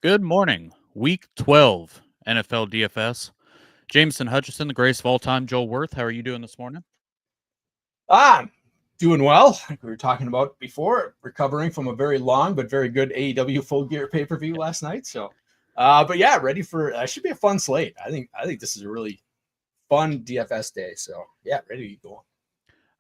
Good morning. Week 12, NFL DFS. Jameson, Hutchison, the greatest of all time. Joel Wirth, how are you doing this morning? I'm doing well. Like we were talking about before, recovering from a very long but very good AEW Full Gear pay-per-view last night. But yeah, ready for should be a fun slate. I think this is a really fun DFS day. So yeah, ready to go.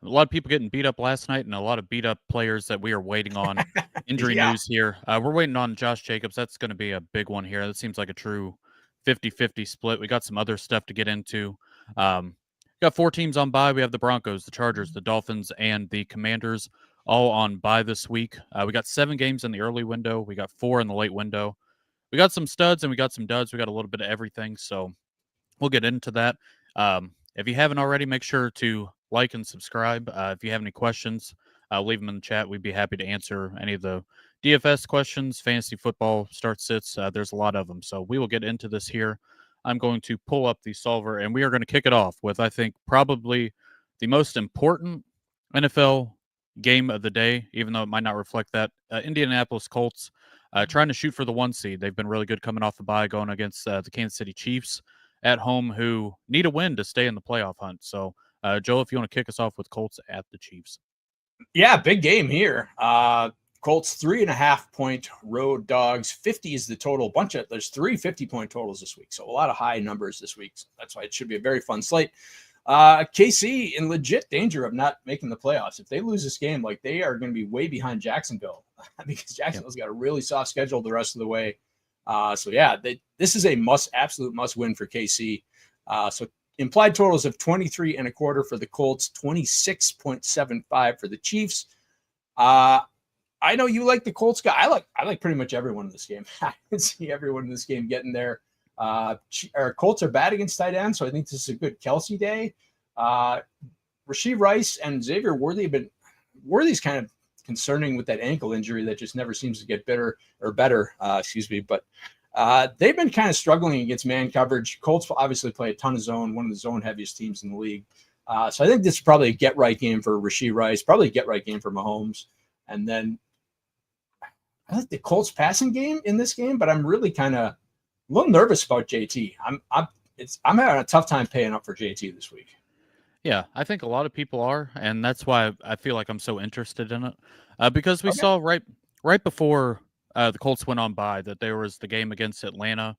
A lot of people getting beat up last night and a lot of beat up players that we are waiting on. Injury Yeah, news here. We're waiting on Josh Jacobs. That's going to be a big one here. That seems like a true 50-50 split. We got some other stuff to get into. Got four teams on bye. We have the Broncos, the Chargers, the Dolphins, and the Commanders all on bye this week. We got 7 games in the early window. We got 4 in the late window. We got some studs and we got some duds. We got a little bit of everything. So we'll get into that. If you haven't already, make sure to like and subscribe. If you have any questions, leave them in the chat. We'd be happy to answer any of the DFS questions, fantasy football start sits. There's a lot of them. So we will get into this here. I'm going to pull up the solver and we are going to kick it off with, I think, probably the most important NFL game of the day, even though it might not reflect that. Indianapolis Colts trying to shoot for the 1 seed. They've been really good coming off the bye, going against the Kansas City Chiefs at home, who need a win to stay in the playoff hunt. So, Joe, if you want to kick us off with Colts at the Chiefs. Yeah, big game here. Colts 3.5-point road dogs. 50 is the total. There's 3 50-point totals this week. So a lot of high numbers this week. So that's why it should be a very fun slate. KC in legit danger of not making the playoffs. If they lose this game, like they are going to be way behind Jacksonville because Jacksonville's got a really soft schedule the rest of the way. This is a absolute must win for KC. So implied totals of 23.25 for the Colts, 26.75 for the Chiefs. I know you like the Colts guy. I like pretty much everyone in this game. I can see everyone in this game getting there. Our Colts are bad against tight end, so I think this is a good Kelsey day. Rashee Rice and Xavier Worthy have been Worthy's kind of concerning with that ankle injury that just never seems to get better. But they've been kind of struggling against man coverage. Colts obviously play a ton of zone, one of the zone heaviest teams in the league. So I think this is probably a get right game for Rashee Rice, probably a get right game for Mahomes. And then I like the Colts passing game in this game, but I'm really kind of a little nervous about JT. I'm having a tough time paying up for JT this week. Yeah, I think a lot of people are, and that's why I feel like I'm so interested in it. Because we saw right before the Colts went on bye that there was the game against Atlanta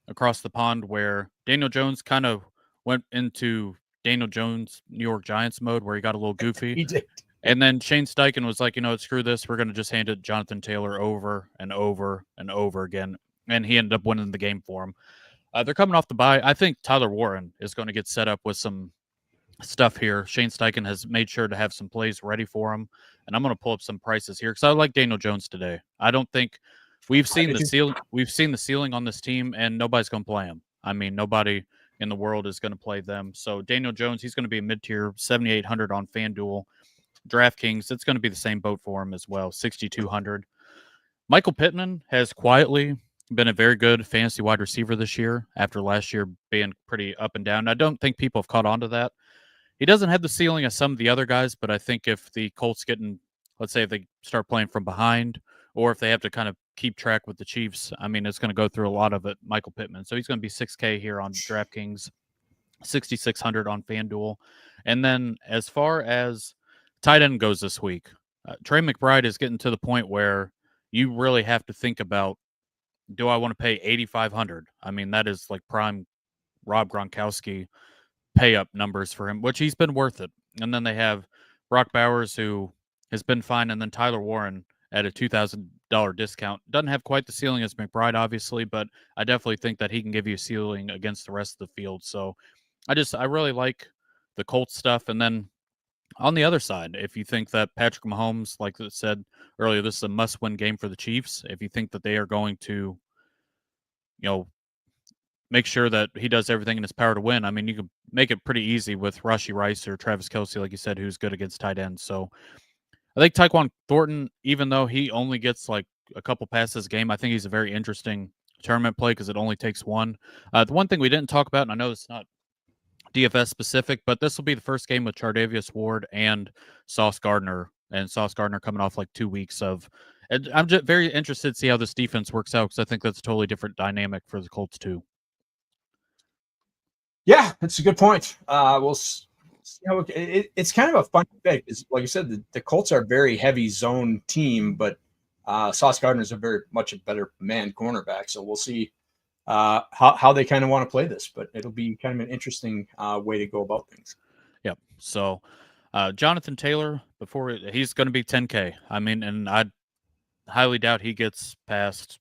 across the pond where Daniel Jones kind of went into Daniel Jones New York Giants mode where he got a little goofy. He did. And then Shane Steichen was like, screw this. We're going to just hand it to Jonathan Taylor over and over and over again. And he ended up winning the game for him. They're coming off the bye. I think Tyler Warren is going to get set up with some stuff here. Shane Steichen has made sure to have some plays ready for him. And I'm going to pull up some prices here because I like Daniel Jones today. I don't think we've seen the ceiling. We've seen the ceiling on this team, and nobody's going to play him. I mean, nobody in the world is going to play them. So Daniel Jones, he's going to be a mid-tier, 7,800 on FanDuel. DraftKings, it's going to be the same boat for him as well, 6,200. Michael Pittman has quietly been a very good fantasy wide receiver this year after last year being pretty up and down. I don't think people have caught on to that. He doesn't have the ceiling of some of the other guys, but I think if the Colts let's say if they start playing from behind or if they have to kind of keep track with the Chiefs, I mean, it's going to go through a lot of it, Michael Pittman. So he's going to be 6K here on DraftKings, 6,600 on FanDuel. And then as far as tight end goes this week, Trey McBride is getting to the point where you really have to think about, do I want to pay 8,500? I mean, that is like prime Rob Gronkowski pay up numbers for him, which he's been worth it. And then they have Brock Bowers, who has been fine, and then Tyler Warren at a $2,000 discount. Doesn't have quite the ceiling as McBride, obviously, but I definitely think that he can give you a ceiling against the rest of the field. So I really like the Colts stuff. And then on the other side, if you think that Patrick Mahomes, like I said earlier, this is a must-win game for the Chiefs. If you think that they are going to, make sure that he does everything in his power to win, I mean, you can make it pretty easy with Rashee Rice or Travis Kelce, like you said, who's good against tight ends. So I think Tyquan Thornton, even though he only gets like a couple passes a game, I think he's a very interesting tournament play because it only takes one. The one thing we didn't talk about, and I know it's not DFS specific, but this will be the first game with Chardavius Ward and Sauce Gardner. And Sauce Gardner coming off like 2 weeks of And I'm just very interested to see how this defense works out because I think that's a totally different dynamic for the Colts too. Yeah, that's a good point. We'll see how it's kind of a fun thing. Like you said, the Colts are a very heavy zone team, but Sauce Gardner is a much better man cornerback. So we'll see how they kind of want to play this, but it'll be kind of an interesting way to go about things. Yep. So Jonathan Taylor, he's going to be 10K. I mean, and I highly doubt he gets past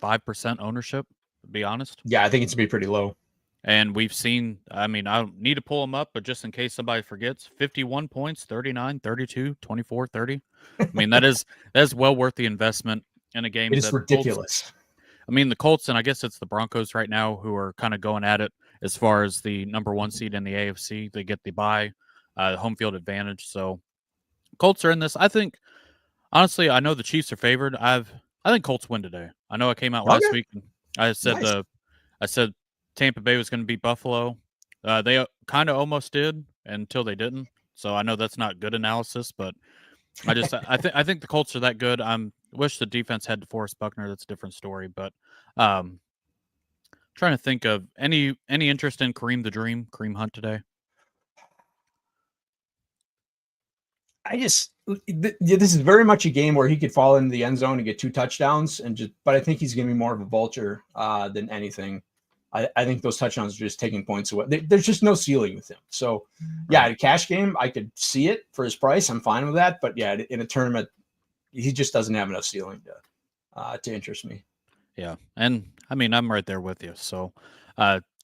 5% ownership, to be honest. Yeah, I think it's going to be pretty low. And we've seen, I mean, I don't need to pull him up, but just in case somebody forgets, 51 points, 39, 32, 24, 30. I mean, that is well worth the investment in a game. It is ridiculous. The Colts, and I guess it's the Broncos right now who are kind of going at it as far as the number 1 seed in the AFC. They get the bye, home field advantage. So Colts are in this. I think, honestly, I know the Chiefs are favored. I think Colts win today. I know I came out last week and I said Tampa Bay was going to beat Buffalo. They kind of almost did until they didn't. So I know that's not good analysis, but I think the Colts are that good. I wish the defense had DeForest Buckner. That's a different story. But trying to think of any interest in Kareem Hunt today. This is very much a game where he could fall into the end zone and get 2 touchdowns, but I think he's going to be more of a vulture than anything. I think those touchdowns are just taking points away. There's just no ceiling with him. So, yeah, a cash game, I could see it for his price. I'm fine with that. But, yeah, in a tournament, he just doesn't have enough ceiling to interest me. Yeah, and, I mean, I'm right there with you. So,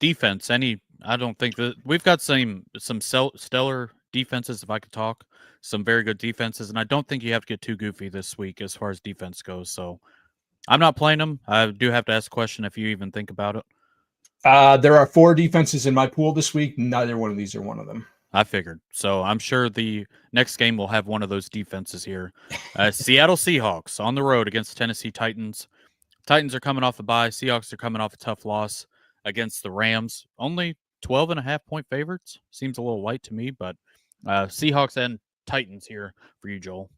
defense, I don't think that we've got some stellar defenses, if I could talk, some very good defenses, and I don't think you have to get too goofy this week as far as defense goes. So, I'm not playing them. I do have to ask a question if you even think about it. There are 4 defenses in my pool this week. Neither one of these are one of them. I figured. So I'm sure the next game will have one of those defenses here. Seattle Seahawks on the road against Tennessee Titans. Titans are coming off a bye. Seahawks are coming off a tough loss against the Rams. Only 12.5-point favorites. Seems a little light to me, but Seahawks and Titans here for you, Joel.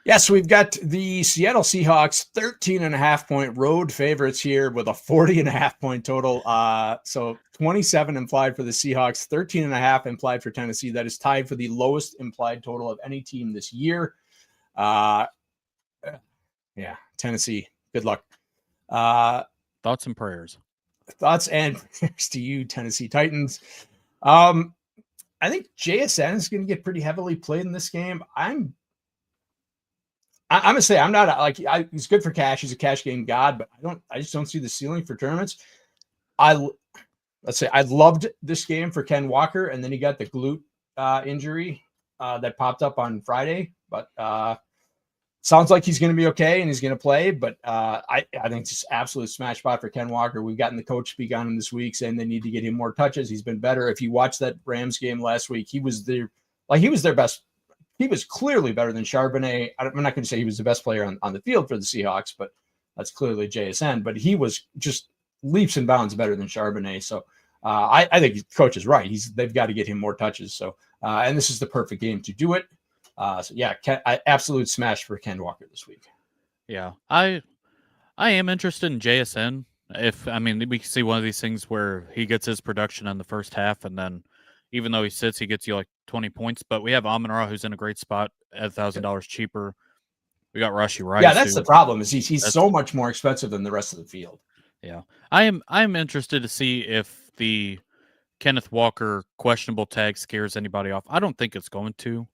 Yes, we've got the Seattle Seahawks 13.5-point road favorites here with a 40.5-point total. So 27 implied for the Seahawks, 13.5 implied for Tennessee. That is tied for the lowest implied total of any team this year. Yeah, Tennessee, good luck. Thoughts and prayers. Thoughts and prayers to you, Tennessee Titans. I think JSN is going to get pretty heavily played in this game. I'm going to say I'm not he's good for cash. He's a cash game god, but I just don't see the ceiling for tournaments. I loved this game for Ken Walker, and then he got the glute injury that popped up on Friday, but sounds like he's going to be okay and he's going to play. But I think it's just absolute smash spot for Ken Walker. We've gotten the coach speak on him this week saying they need to get him more touches. He's been better. If you watched that Rams game last week, he was their best. He was clearly better than Charbonnet. I'm not going to say he was the best player on the field for the Seahawks, but that's clearly JSN. But he was just leaps and bounds better than Charbonnet. So I think the coach is right. They've got to get him more touches. So and this is the perfect game to do it. So yeah, absolute smash for Ken Walker this week. Yeah, I am interested in JSN. We can see one of these things where he gets his production in the first half, and then even though he sits, he gets you like 20 points. But we have Amon-Ra, who's in a great spot at $1,000 cheaper. We got Rashee Rice. Yeah, that's the problem. Is he's so much more expensive than the rest of the field. Yeah, I'm interested to see if the Kenneth Walker questionable tag scares anybody off. I don't think it's going to.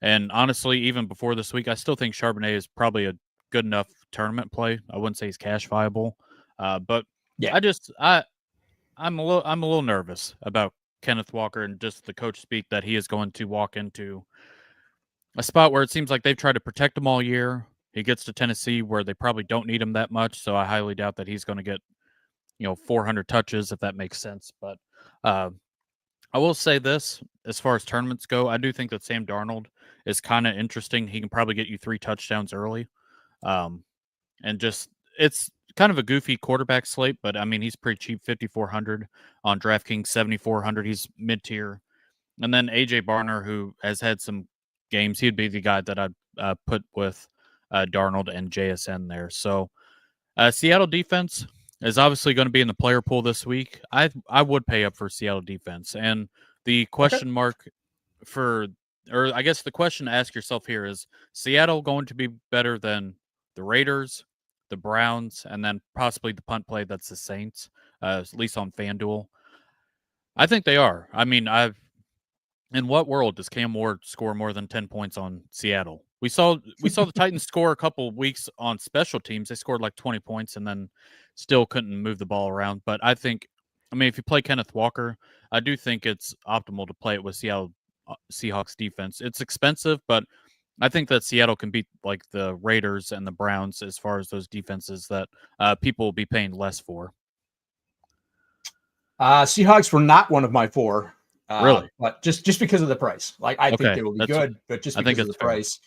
And honestly, even before this week, I still think Charbonnet is probably a good enough tournament play. I wouldn't say he's cash viable, but yeah, I'm a little nervous about Kenneth Walker and just the coach speak that he is going to walk into a spot where it seems like they've tried to protect him all year. He gets to Tennessee where they probably don't need him that much, so I highly doubt that he's going to get 400 touches, if that makes sense. But I will say this, as far as tournaments go, I do think that Sam Darnold is kind of interesting. He can probably get you 3 touchdowns early. And just it's kind of a goofy quarterback slate, but I mean, he's pretty cheap, 5,400 on DraftKings, 7,400. He's mid-tier. And then AJ Barner, who has had some games, he'd be the guy that I'd put with Darnold and JSN there. So Seattle defense is obviously going to be in the player pool this week. I would pay up for Seattle defense. And the question mark for, or I guess the question to ask yourself here is, Seattle going to be better than the Raiders, the Browns, and then possibly the punt play that's the Saints, at least on FanDuel? I think they are. I mean, in what world does Cam Ward score more than 10 points on Seattle? We saw the Titans score a couple of weeks on special teams. They scored like 20 points and then still couldn't move the ball around. But I mean, if you play Kenneth Walker, I do think it's optimal to play it with Seattle Seahawks defense. It's expensive, but I think that Seattle can beat like the Raiders and the Browns as far as those defenses that people will be paying less for. Seahawks were not one of my 4. Really? But just because of the price. Like, I think they will be good, but just because of the price.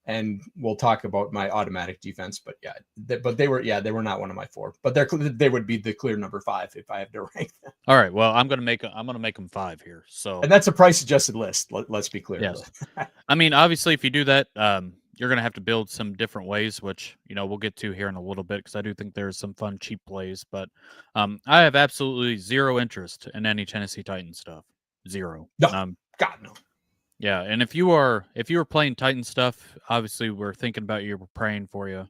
And we'll talk about my automatic defense. But yeah, they were not one of my 4. But they would be the clear number 5 if I have to rank them. All right. Well, I'm gonna make them 5 here. So, and that's a price adjusted list. Let's be clear. Yes. I mean, obviously, if you do that, you're gonna have to build some different ways, which we'll get to here in a little bit because I do think there's some fun cheap plays. But I have absolutely zero interest in any Tennessee Titans stuff. Zero. No. God no. Yeah, and if you were playing Titan stuff, obviously we're thinking about you, we're praying for you.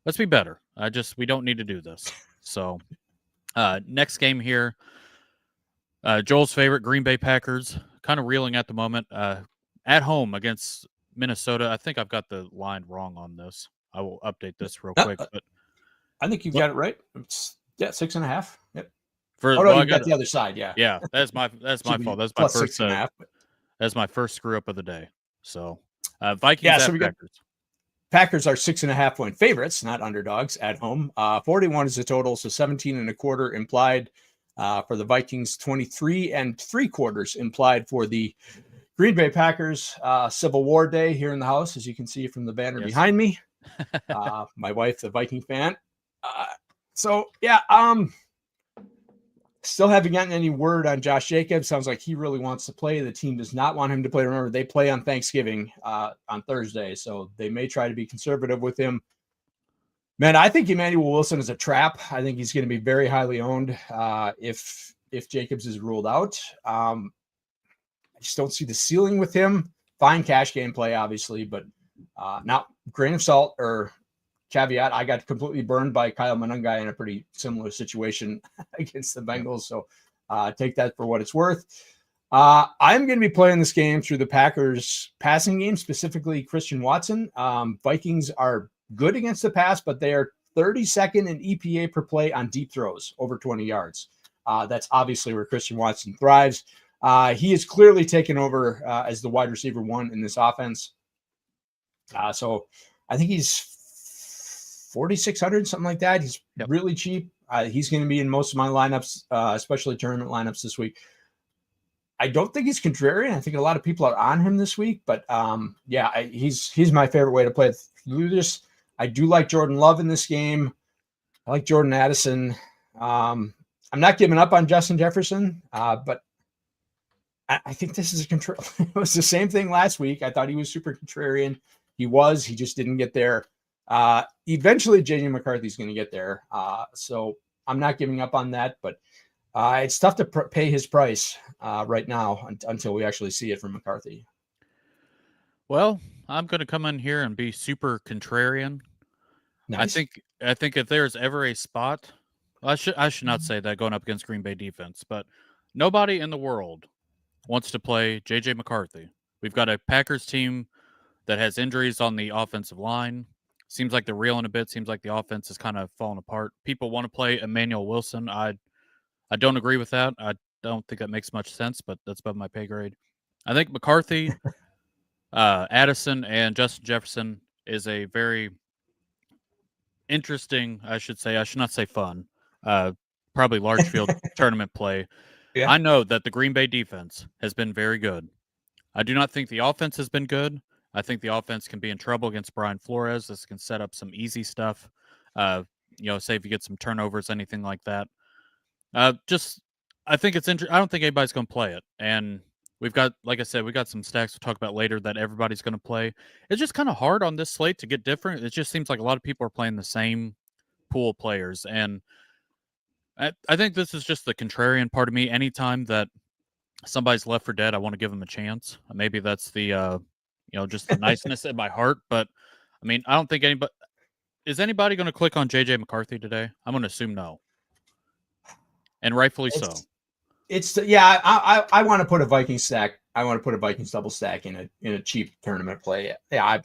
Let's be better. We don't need to do this. So, next game here, Joel's favorite Green Bay Packers, kind of reeling at the moment, at home against Minnesota. I think I've got the line wrong on this. I will update this real quick. But I think you've got it right. It's 6.5. Yep. You got the other side. Yeah. That's my fault. That's my first 6.5. That's my first screw up of the day. So, Vikings at Packers. Packers are 6.5 point favorites, not underdogs at home. 41 is the total, so 17.25 implied for the Vikings. 23 3/4 implied for the Green Bay Packers. Civil War Day here in the house, as you can see from the banner behind me. My wife, the Viking fan. Still haven't gotten any word on Josh Jacobs. Sounds like he really wants to play. The team does not want him to play. Remember, they play on Thanksgiving on Thursday, so they may try to be conservative with him. Man, I think Emmanuel Wilson is a trap. I think he's going to be very highly owned if Jacobs is ruled out. I just don't see the ceiling with him. Fine cash game play, obviously, but not grain of salt or caveat. I got completely burned by Kyle Monangai in a pretty similar situation against the Bengals. So take that for what it's worth. I'm going to be playing this game through the Packers passing game, specifically Christian Watson. Vikings are good against the pass, but they are 32nd in EPA per play on deep throws over 20 yards. That's obviously where Christian Watson thrives. He is clearly taken over as the wide receiver 1 in this offense. So I think he's 4,600, something like that. He's really cheap. He's going to be in most of my lineups, especially tournament lineups this week. I don't think he's contrarian. I think a lot of people are on him this week, but he's my favorite way to play through this. I do like Jordan Love in this game. I like Jordan Addison. I'm not giving up on Justin Jefferson, but I think this is a control. It was the same thing last week. I thought he was super contrarian. He just didn't get there. Eventually JJ McCarthy's going to get there. So I'm not giving up on that, but it's tough to pay his price right now until we actually see it from McCarthy. Well, I'm going to come in here and be super contrarian. Nice. I think if there's ever a spot, I should not say that going up against Green Bay defense, but nobody in the world wants to play JJ McCarthy. We've got a Packers team that has injuries on the offensive line. Seems like they're reeling a bit. Seems like the offense is kind of falling apart. People want to play Emmanuel Wilson. I don't agree with that. I don't think that makes much sense, but that's above my pay grade. I think McCarthy, Addison, and Justin Jefferson is a very interesting, I should not say fun, probably large field tournament play. Yeah. I know that the Green Bay defense has been very good. I do not think the offense has been good. I think the offense can be in trouble against Brian Flores. This can set up some easy stuff. Say if you get some turnovers, anything like that. I think it's interesting. I don't think anybody's going to play it. And we've got, like I said, we got some stacks we'll talk about later that everybody's going to play. It's just kind of hard on this slate to get different. It just seems like a lot of people are playing the same pool of players, and I think this is just the contrarian part of me. Anytime that somebody's left for dead, I want to give them a chance. Maybe that's the just the niceness in my heart. But I mean, I don't think anybody is anybody going to click on JJ McCarthy today. I'm going to assume no, and rightfully so. I want to put a Viking stack. I want to put a Vikings double stack in a cheap tournament play. Yeah,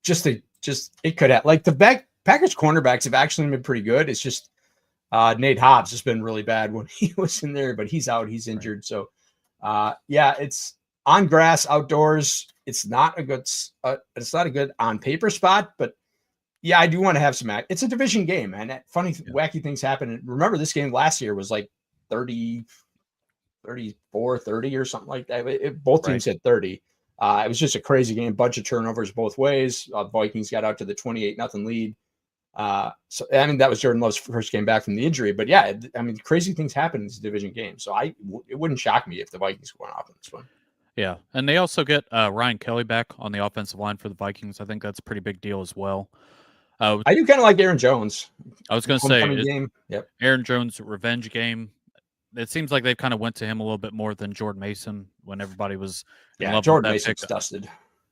it could have, like, the Packers cornerbacks have actually been pretty good. It's just Nate Hobbs has been really bad when he was in there, but he's out. He's injured. Right. So, it's on grass, outdoors. It's not a good on paper spot, but yeah, I do want to have some. It's a division game, and wacky things happen. And remember, this game last year was like 30, 34, 30 or something like that. Both teams had 30. It was just a crazy game, bunch of turnovers both ways. Vikings got out to the 28-0 lead. So I mean, that was Jordan Love's first game back from the injury, but yeah, I mean, crazy things happen in this division game. So it wouldn't shock me if the Vikings went off in this one. Yeah, and they also get Ryan Kelly back on the offensive line for the Vikings. I think that's a pretty big deal as well. I do kind of like Aaron Jones. I was going to say, game. Yep. Aaron Jones' revenge game. It seems like they've kind of went to him a little bit more than Jordan Mason when everybody was in love Jordan with that Mason's pick. Dusted.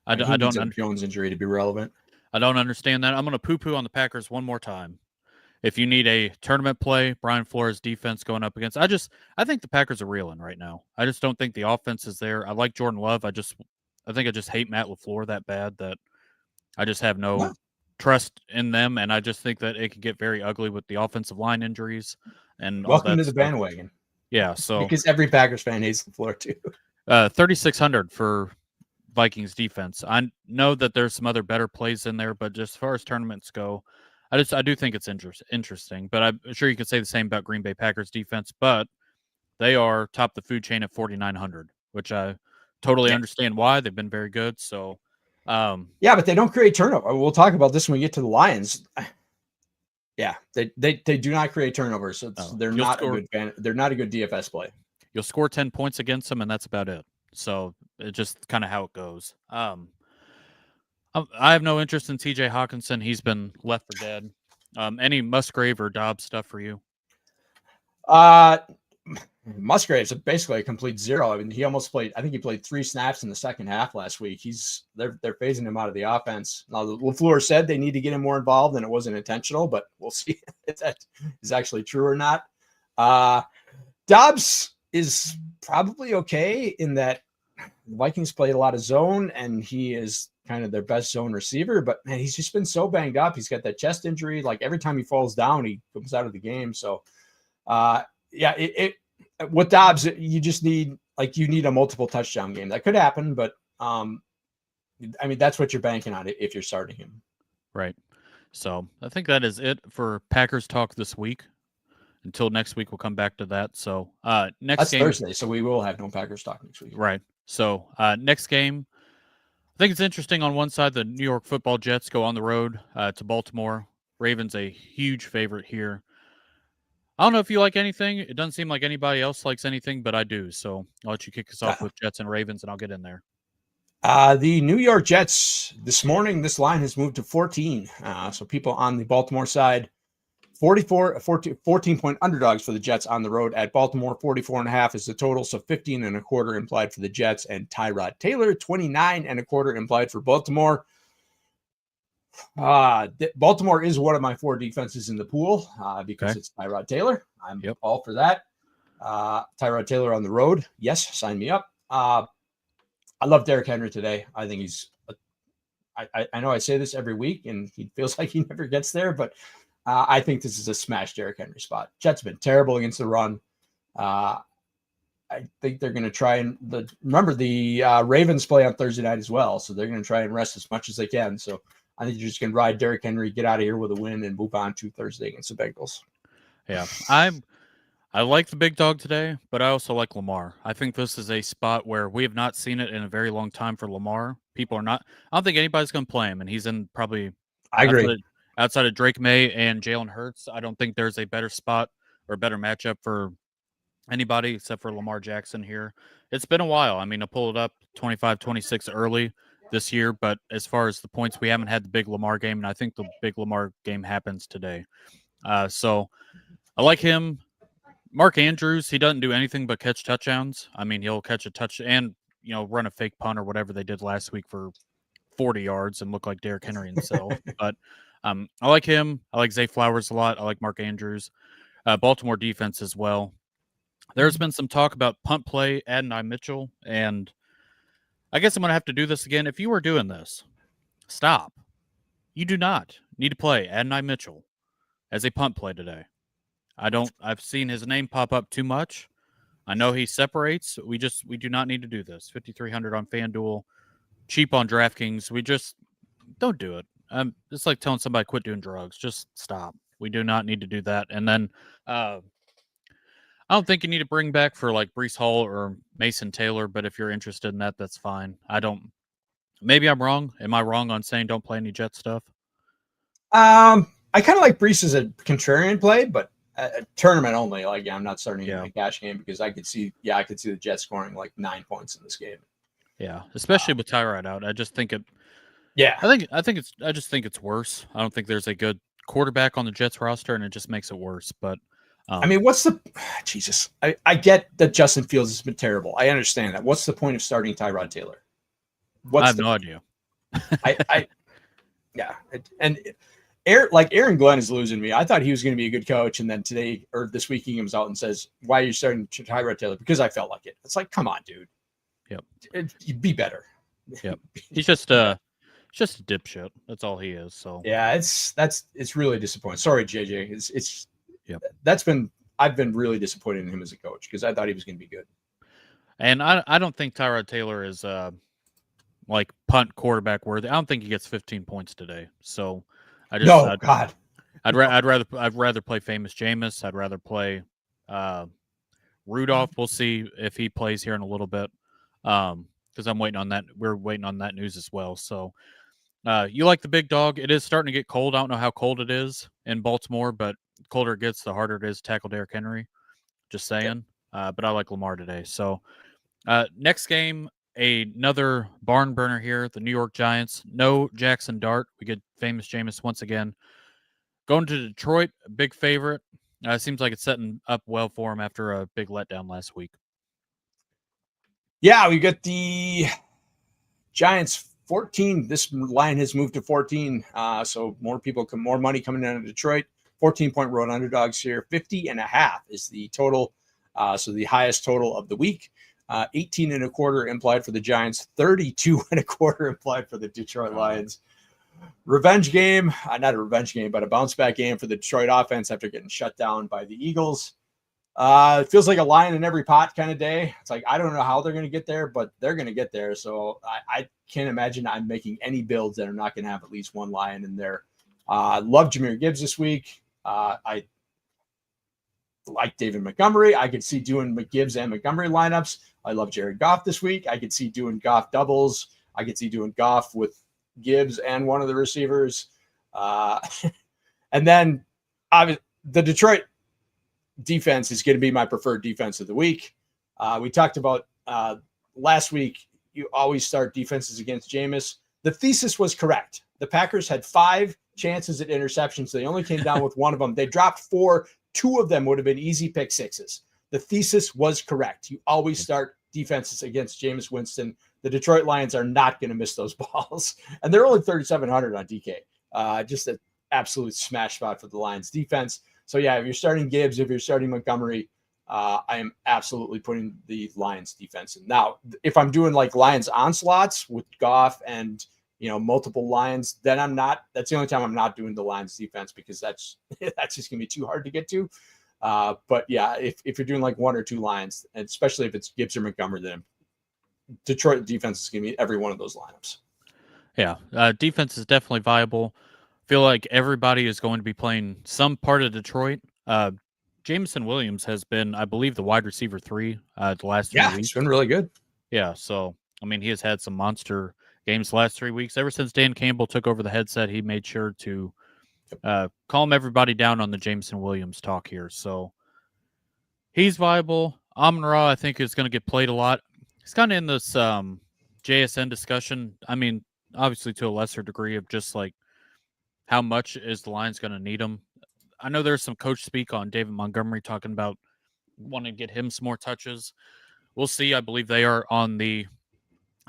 I don't Jones injury to be relevant. I don't understand that. I'm going to poo-poo on the Packers one more time. If you need a tournament play, Brian Flores defense going up against, I think the Packers are reeling right now. I just don't think the offense is there. I like Jordan Love. I think I just hate Matt LaFleur that bad that I just have no trust in them, and I just think that it could get very ugly with the offensive line injuries and welcome all that to the bandwagon. Yeah, so because every Packers fan hates LaFleur too. 3,600 for Vikings defense. I know that there's some other better plays in there, but just as far as tournaments go, I do think it's interesting. But I'm sure you could say the same about Green Bay Packers defense, but they are top the food chain at 4,900, which I totally understand why. They've been very good. So, but they don't create turnover. We'll talk about this when we get to the Lions. Yeah, they do not create turnovers. So they're not a good DFS play. You'll score 10 points against them, and that's about it. So it's just kind of how it goes. I have no interest in TJ Hawkinson. He's been left for dead. Any Musgrave or Dobbs stuff for you? Musgrave's basically a complete zero. I mean, he almost played. I think he played 3 snaps in the second half last week. They're phasing him out of the offense. Now, LaFleur said they need to get him more involved, and it wasn't intentional. But we'll see if that is actually true or not. Dobbs is probably okay in that the Vikings played a lot of zone, and he is kind of their best zone receiver. But man, he's just been so banged up. He's got that chest injury. Like every time he falls down, he comes out of the game. So, with Dobbs, you just need a multiple touchdown game. That could happen, but I mean, that's what you're banking on if you're starting him. Right. So I think that is it for Packers talk this week. Until next week, we'll come back to that. So that's game Thursday, so we will have no Packers talk next week. Right. So next game, I think it's interesting. On one side, the New York Football Jets go on the road to Baltimore. Ravens a huge favorite here. I don't know if you like anything. It doesn't seem like anybody else likes anything, but I do. So I'll let you kick us off with Jets and Ravens, and I'll get in there. The New York Jets, this morning, this line has moved to 14. So people on the Baltimore side, 14-point underdogs for the Jets on the road at Baltimore. 44.5 is the total, so 15.25 implied for the Jets. And Tyrod Taylor, 29.25 implied for Baltimore. Baltimore is one of my 4 defenses in the pool because it's Tyrod Taylor. I'm all for that. Tyrod Taylor on the road. Yes, sign me up. I love Derrick Henry today. I think he's I know I say this every week and he feels like he never gets there, but I think this is a smash Derrick Henry spot. Jets have been terrible against the run. I think they're going to try and remember the Ravens play on Thursday night as well. So they're going to try and rest as much as they can. So I think you're just going to ride Derrick Henry, get out of here with a win, and move on to Thursday against the Bengals. Yeah, I like the big dog today, but I also like Lamar. I think this is a spot where we have not seen it in a very long time for Lamar. People are not. I don't think anybody's going to play him, and he's in probably. I agree. Outside of Drake May and Jalen Hurts, I don't think there's a better spot or a better matchup for anybody except for Lamar Jackson here. It's been a while. I mean, I pulled it up 25-26 early this year, but as far as the points, we haven't had the big Lamar game, and I think the big Lamar game happens today. So I like him. Mark Andrews, he doesn't do anything but catch touchdowns. I mean, he'll catch a touch and, run a fake punt or whatever they did last week for 40 yards and look like Derrick Henry himself. But I like him. I like Zay Flowers a lot. I like Mark Andrews. Baltimore defense as well. There's been some talk about punt play, Adonai Mitchell, and I guess I'm going to have to do this again. If you were doing this, stop. You do not need to play Adonai Mitchell as a punt play today. I've seen his name pop up too much. I know he separates. We do not need to do this. 5,300 on FanDuel, cheap on DraftKings. We just don't do it. It's like telling somebody quit doing drugs. Just stop. We do not need to do that. And then I don't think you need to bring back for like Breece Hall or Mason Taylor, but if you're interested in that, that's fine. Maybe I'm wrong. Am I wrong on saying don't play any Jet stuff? I kind of like Breece as a contrarian play, but a tournament only. Like, I'm not starting in a cash game because I could see the Jets scoring like 9 points in this game. Yeah, especially with Tyrod out. I just think it. Yeah, I just think it's worse. I don't think there's a good quarterback on the Jets roster, and it just makes it worse. But I mean, what's the Jesus? I get that Justin Fields has been terrible. I understand that. What's the point of starting Tyrod Taylor? I have no idea. And Aaron Glenn is losing me. I thought he was going to be a good coach, and then today or this week he comes out and says, "Why are you starting Tyrod Taylor?" Because I felt like it. It's like, come on, dude. Yep. You'd be better. Yep. He's just a dipshit. That's all he is. So yeah, it's really disappointing. Sorry, JJ. Yep. I've been really disappointed in him as a coach because I thought he was going to be good. And I don't think Tyrod Taylor is like punt quarterback worthy. I don't think he gets 15 points today. So I'd rather play famous Jameis. I'd rather play Rudolph. We'll see if he plays here in a little bit. Because I'm waiting on that. We're waiting on that news as well. So you like the big dog. It is starting to get cold. I don't know how cold it is in Baltimore, but the colder it gets, the harder it is to tackle Derrick Henry. Just saying. But I like Lamar today. So next game, another barn burner here. The New York Giants. No Jackson Dart. We get famous Jameis once again. Going to Detroit, a big favorite. Seems like it's setting up well for him after a big letdown last week. Yeah, we got the Giants 14. This line has moved to 14. So more money coming in Detroit. 14-point road underdogs here. 50.5 is the total. So the highest total of the week. 18.25 implied for the Giants. 32.25 implied for the Detroit Lions. Revenge game, not a revenge game, but a bounce back game for the Detroit offense after getting shut down by the Eagles. It feels like a lion in every pot kind of day. It's like, I don't know how they're going to get there, but they're going to get there. So I can't imagine I'm making any builds that are not going to have at least one lion in there. Love Jahmyr Gibbs this week. I like David Montgomery. I could see doing Gibbs and Montgomery lineups. I love Jared Goff this week. I could see doing Goff doubles. I could see doing Goff with Gibbs and one of the receivers. And then the Detroit defense is going to be my preferred defense of the week. We talked about last week, you always start defenses against Jameis. The thesis was correct. The Packers had 5 chances at interceptions. They only came down with one of them. They dropped 4. 2 of them would have been easy pick sixes. The thesis was correct. You always start defenses against Jameis Winston. The Detroit Lions are not going to miss those balls. And they're only 3,700 on DK. Just an absolute smash spot for the Lions defense. So, yeah, if you're starting Gibbs, if you're starting Montgomery, I am absolutely putting the Lions defense in. Now, if I'm doing like Lions onslaughts with Goff and, multiple Lions, then I'm not. That's the only time I'm not doing the Lions defense because that's just going to be too hard to get to. But, yeah, if you're doing like 1 or 2 Lions, and especially if it's Gibbs or Montgomery, then Detroit defense is going to be every one of those lineups. Yeah, defense is definitely viable. Feel like everybody is going to be playing some part of Detroit. Jameson Williams has been, I believe, the wide receiver 3 the last 3 weeks. Yeah, he's been really good. Yeah, so, I mean, he has had some monster games the last 3 weeks. Ever since Dan Campbell took over the headset, he made sure to calm everybody down on the Jameson Williams talk here. So, He's viable. Amon-Ra, I think, is going to get played a lot. He's kind of in this JSN discussion. I mean, obviously to a lesser degree of just like how much is the Lions going to need him. I know there's some coach speak on David Montgomery talking about wanting to get him some more touches. We'll see. I believe they are on the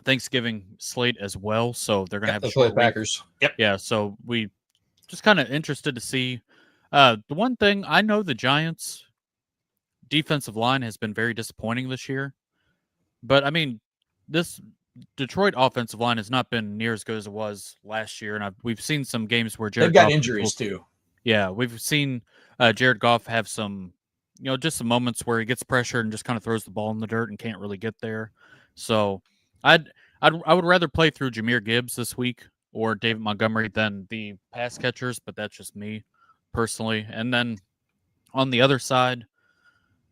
Thanksgiving slate as well, so they're going to have a short Packers. Yep. Yeah, so we just kind of interested to see. The one thing I know, the Giants' defensive line has been very disappointing this year, but I mean, this Detroit offensive line has not been near as good as it was last year, and we've seen some games where they've got injuries too. Yeah, we've seen Jared Goff have some, just some moments where he gets pressure and just kind of throws the ball in the dirt and can't really get there. So I would rather play through Jahmyr Gibbs this week or David Montgomery than the pass catchers, but that's just me personally. And then on the other side,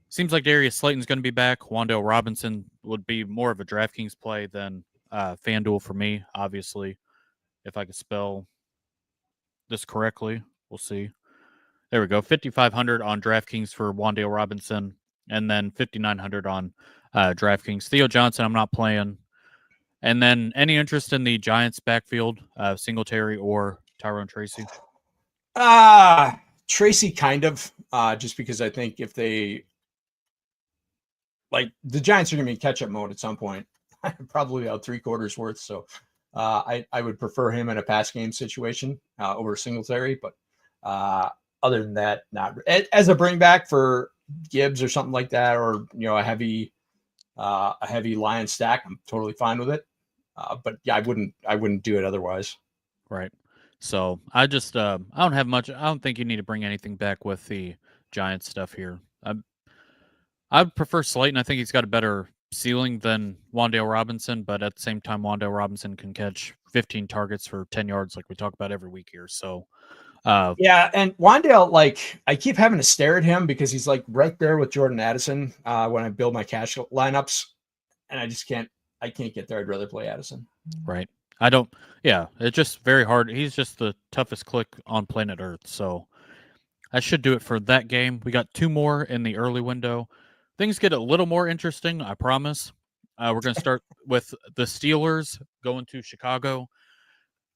seems like Darius Slayton's going to be back. Wan'Dale Robinson would be more of a DraftKings play than FanDuel for me, obviously, if I could spell this correctly. We'll see. There we go. 5,500 on DraftKings for Wan'Dale Robinson, and then 5,900 on DraftKings. Theo Johnson, I'm not playing. And then any interest in the Giants backfield, Singletary or Tyrone Tracy? Tracy kind of, just because I think if they the Giants are going to be in catch-up mode at some point, probably about 3 quarters worth. So I would prefer him in a pass game situation over Singletary, but other than that, not as a bring back for Gibbs or something like that, or a heavy Lion stack. I'm totally fine with it. But yeah, I wouldn't do it otherwise. Right. So I just I don't have much. I don't think you need to bring anything back with the Giants stuff here. I'd prefer Slayton. I think he's got a better ceiling than Wan'Dale Robinson, but at the same time, Wan'Dale Robinson can catch 15 targets for 10 yards like we talk about every week here. So yeah, and Wan'Dale, I keep having to stare at him because he's right there with Jordan Addison when I build my cash lineups, and I can't get there. I'd rather play Addison. Right. It's just very hard. He's just the toughest click on planet Earth. So I should do it for that game. We got 2 more in the early window. Things get a little more interesting, I promise. We're going to start with the Steelers going to Chicago.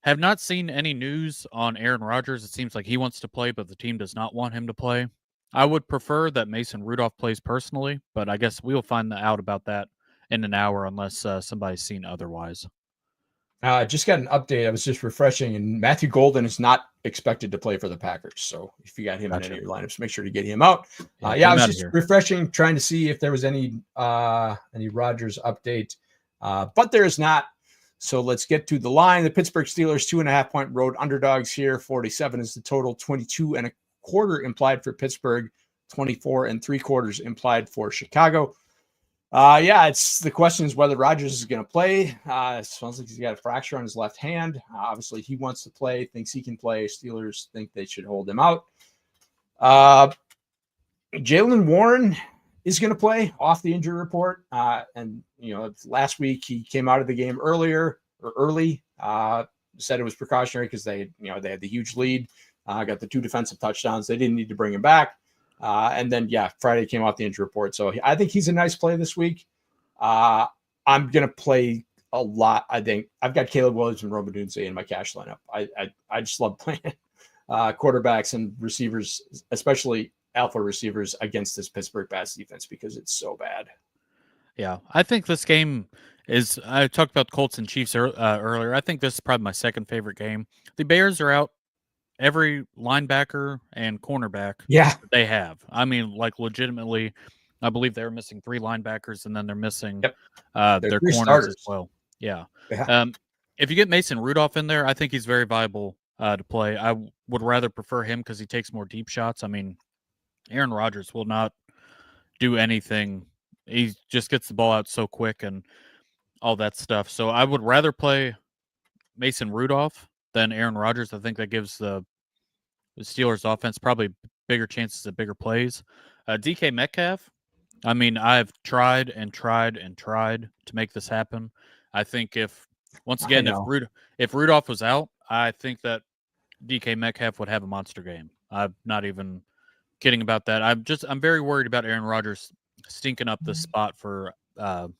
Have not seen any news on Aaron Rodgers. It seems like he wants to play, but the team does not want him to play. I would prefer that Mason Rudolph plays personally, but I guess we will find out about that in an hour unless somebody's seen otherwise. Just got an update. I was just refreshing, and Matthew Golden is not expected to play for the Packers. So if you got him in any of your lineups, make sure to get him out. I was just refreshing, trying to see if there was any Rodgers update, but there is not. So let's get to the line. The Pittsburgh Steelers 2.5-point road underdogs here. 47 is the total. 22.25 implied for Pittsburgh. 24.75 implied for Chicago. It's the question is whether Rodgers is going to play. It sounds like he's got a fracture on his left hand. Obviously, he wants to play, thinks he can play. Steelers think they should hold him out. Jaylen Warren is going to play off the injury report. And last week he came out of the game early. Said it was precautionary because they had the huge lead. Got the 2 defensive touchdowns. They didn't need to bring him back. And then, Friday came off the injury report. So I think he's a nice play this week. I'm going to play a lot. I think I've got Caleb Williams and Rome Odunze in my cash lineup. I just love playing quarterbacks and receivers, especially alpha receivers against this Pittsburgh pass defense because it's so bad. Yeah, I think this game is, I talked about Colts and Chiefs earlier. I think this is probably my second favorite game. The Bears are out every linebacker and cornerback they have. I mean, legitimately, I believe they're missing 3 linebackers and then they're missing their corners starters as well. Yeah. If you get Mason Rudolph in there, I think he's very viable to play. I would rather prefer him because he takes more deep shots. I mean, Aaron Rodgers will not do anything. He just gets the ball out so quick and all that stuff. So I would rather play Mason Rudolph than Aaron Rodgers. I think that gives the Steelers offense probably bigger chances at bigger plays. DK Metcalf, I mean, I've tried to make this happen. I think if Rudolph was out, I think that DK Metcalf would have a monster game. I'm not even kidding about that. I'm very worried about Aaron Rodgers stinking up the spot for the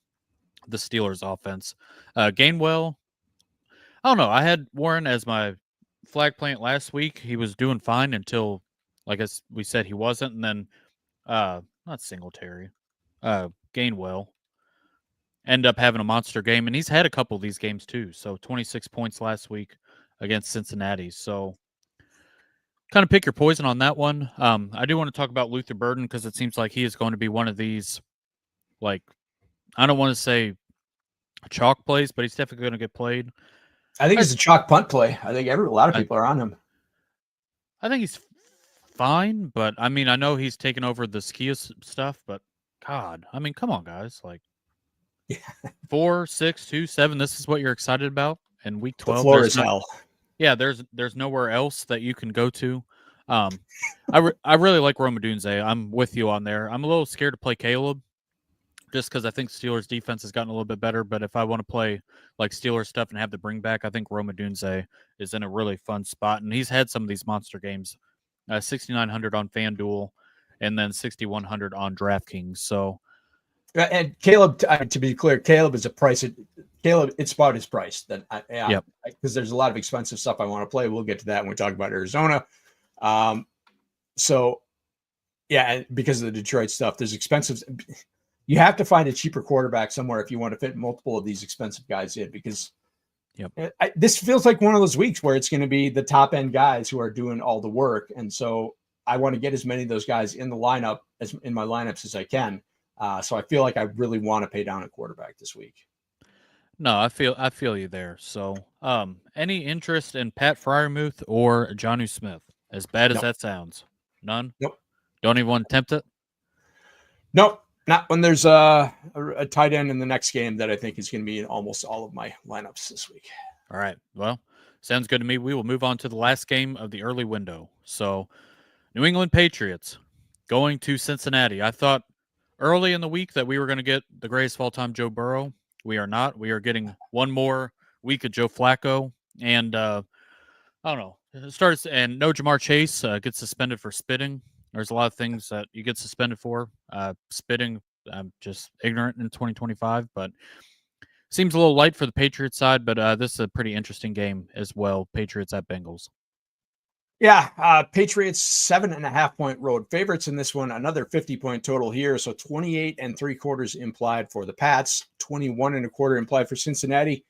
Steelers offense. Gainwell, I don't know. I had Warren as my flag plant last week. He was doing fine until, like we said, he wasn't, and then not Singletary, Gainwell end up having a monster game, and he's had a couple of these games too. So 26 points last week against Cincinnati. So kind of pick your poison on that one. I do want to talk about Luther Burden because it seems like he is going to be one of these, like, I don't want to say chalk plays, but he's definitely going to get played. I think it's a chalk punt play. I think a lot of people are on him. I think he's fine, but I mean, I know he's taken over the Skia stuff, but God, I mean, come on, guys. Like, 4, 6, 2, 7. This is what you're excited about in week 12. The floor is hell. Yeah, there's nowhere else that you can go to. I really like Rome Odunze. I'm with you on there. I'm a little scared to play Caleb just because I think Steelers defense has gotten a little bit better. But if I want to play like Steelers stuff and have the bring back, I think Rome Odunze is in a really fun spot. And he's had some of these monster games, 6,900 on FanDuel and then 6,100 on DraftKings. So, and Caleb, to be clear, Caleb is a price. Caleb, it's about his price. That because there's a lot of expensive stuff I want to play. We'll get to that when we talk about Arizona. So, yeah, because of the Detroit stuff, there's expensive. You have to find a cheaper quarterback somewhere if you want to fit multiple of these expensive guys in. Because this feels like one of those weeks where it's going to be the top end guys who are doing all the work, and so I want to get as many of those guys in the lineup in my lineups as I can. So I feel like I really want to pay down a quarterback this week. No, I feel you there. So, any interest in Pat Freiermuth or Jonnu Smith? As bad as that sounds, none. Nope. Don't even want to tempt it. Nope. Not when there's a tight end in the next game that I think is going to be in almost all of my lineups this week. All right. Well, sounds good to me. We will move on to the last game of the early window. So, New England Patriots going to Cincinnati. I thought early in the week that we were going to get the greatest of all time, Joe Burrow. We are not. We are getting one more week of Joe Flacco. And I don't know. It starts, and no Jamar Chase gets suspended for spitting. There's a lot of things that you get suspended for. Spitting, I'm just ignorant in 2025, but seems a little light for the Patriots side, but this is a pretty interesting game as well. Patriots at Bengals. Yeah, Patriots 7.5-point road favorites in this one. Another 50-point total here. So 28 3/4 implied for the Pats, 21 1/4 implied for Cincinnati.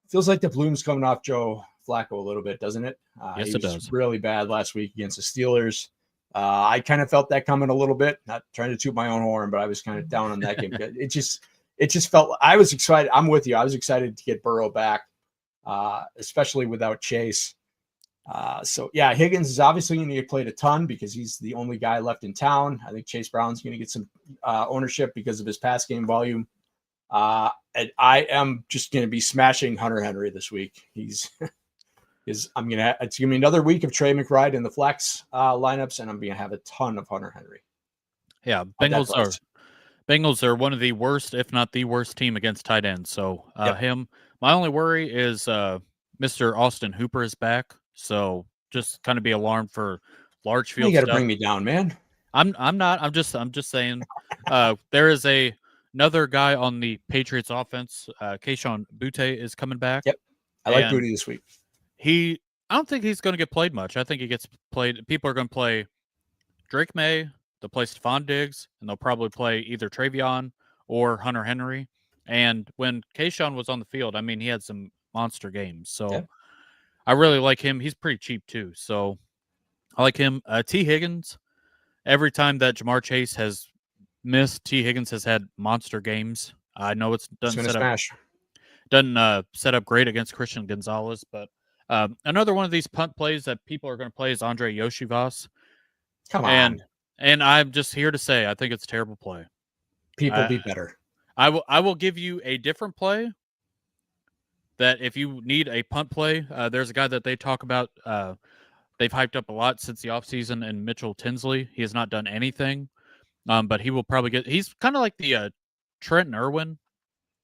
Feels like the bloom's coming off Joe Flacco a little bit, doesn't it? Yes, it does. Really bad last week against the Steelers. I kind of felt that coming a little bit. Not trying to toot my own horn, but I was kind of down on that game. It just felt. I was excited. I'm with you. I was excited to get Burrow back, especially without Chase. So yeah, Higgins is obviously going to get played a ton because he's the only guy left in town. I think Chase Brown's going to get some ownership because of his pass game volume. And I am just going to be smashing Hunter Henry this week. It's going to be another week of Trey McBride in the flex lineups, and I'm going to have a ton of Hunter Henry. Yeah, Bengals are one of the worst, if not the worst team against tight ends. So my only worry is Mr. Austin Hooper is back. So just kind of be alarmed for large field. You got to bring me down, man. I'm not. I'm just saying. There is another guy on the Patriots offense. Kayshon Boutte is coming back. Yep, I like Boutte this week. I don't think he's going to get played much. I think he gets played. People are going to play Drake May. They'll play Stephon Diggs, and they'll probably play either Travion or Hunter Henry. And when Kayshon was on the field, I mean, he had some monster games. So I really like him. He's pretty cheap too. So I like him. T. Higgins, every time that Jamar Chase has missed, T. Higgins has had monster games. I know it doesn't set up great against Christian Gonzalez, but another one of these punt plays that people are going to play is Andre Yoshivas. Come on. And I'm just here to say I think it's a terrible play. People be better. I will give you a different play that if you need a punt play, there's a guy that they talk about. They've hyped up a lot since the offseason, and Mitchell Tinsley. He has not done anything, but he will probably he's kind of like the Trenton Irwin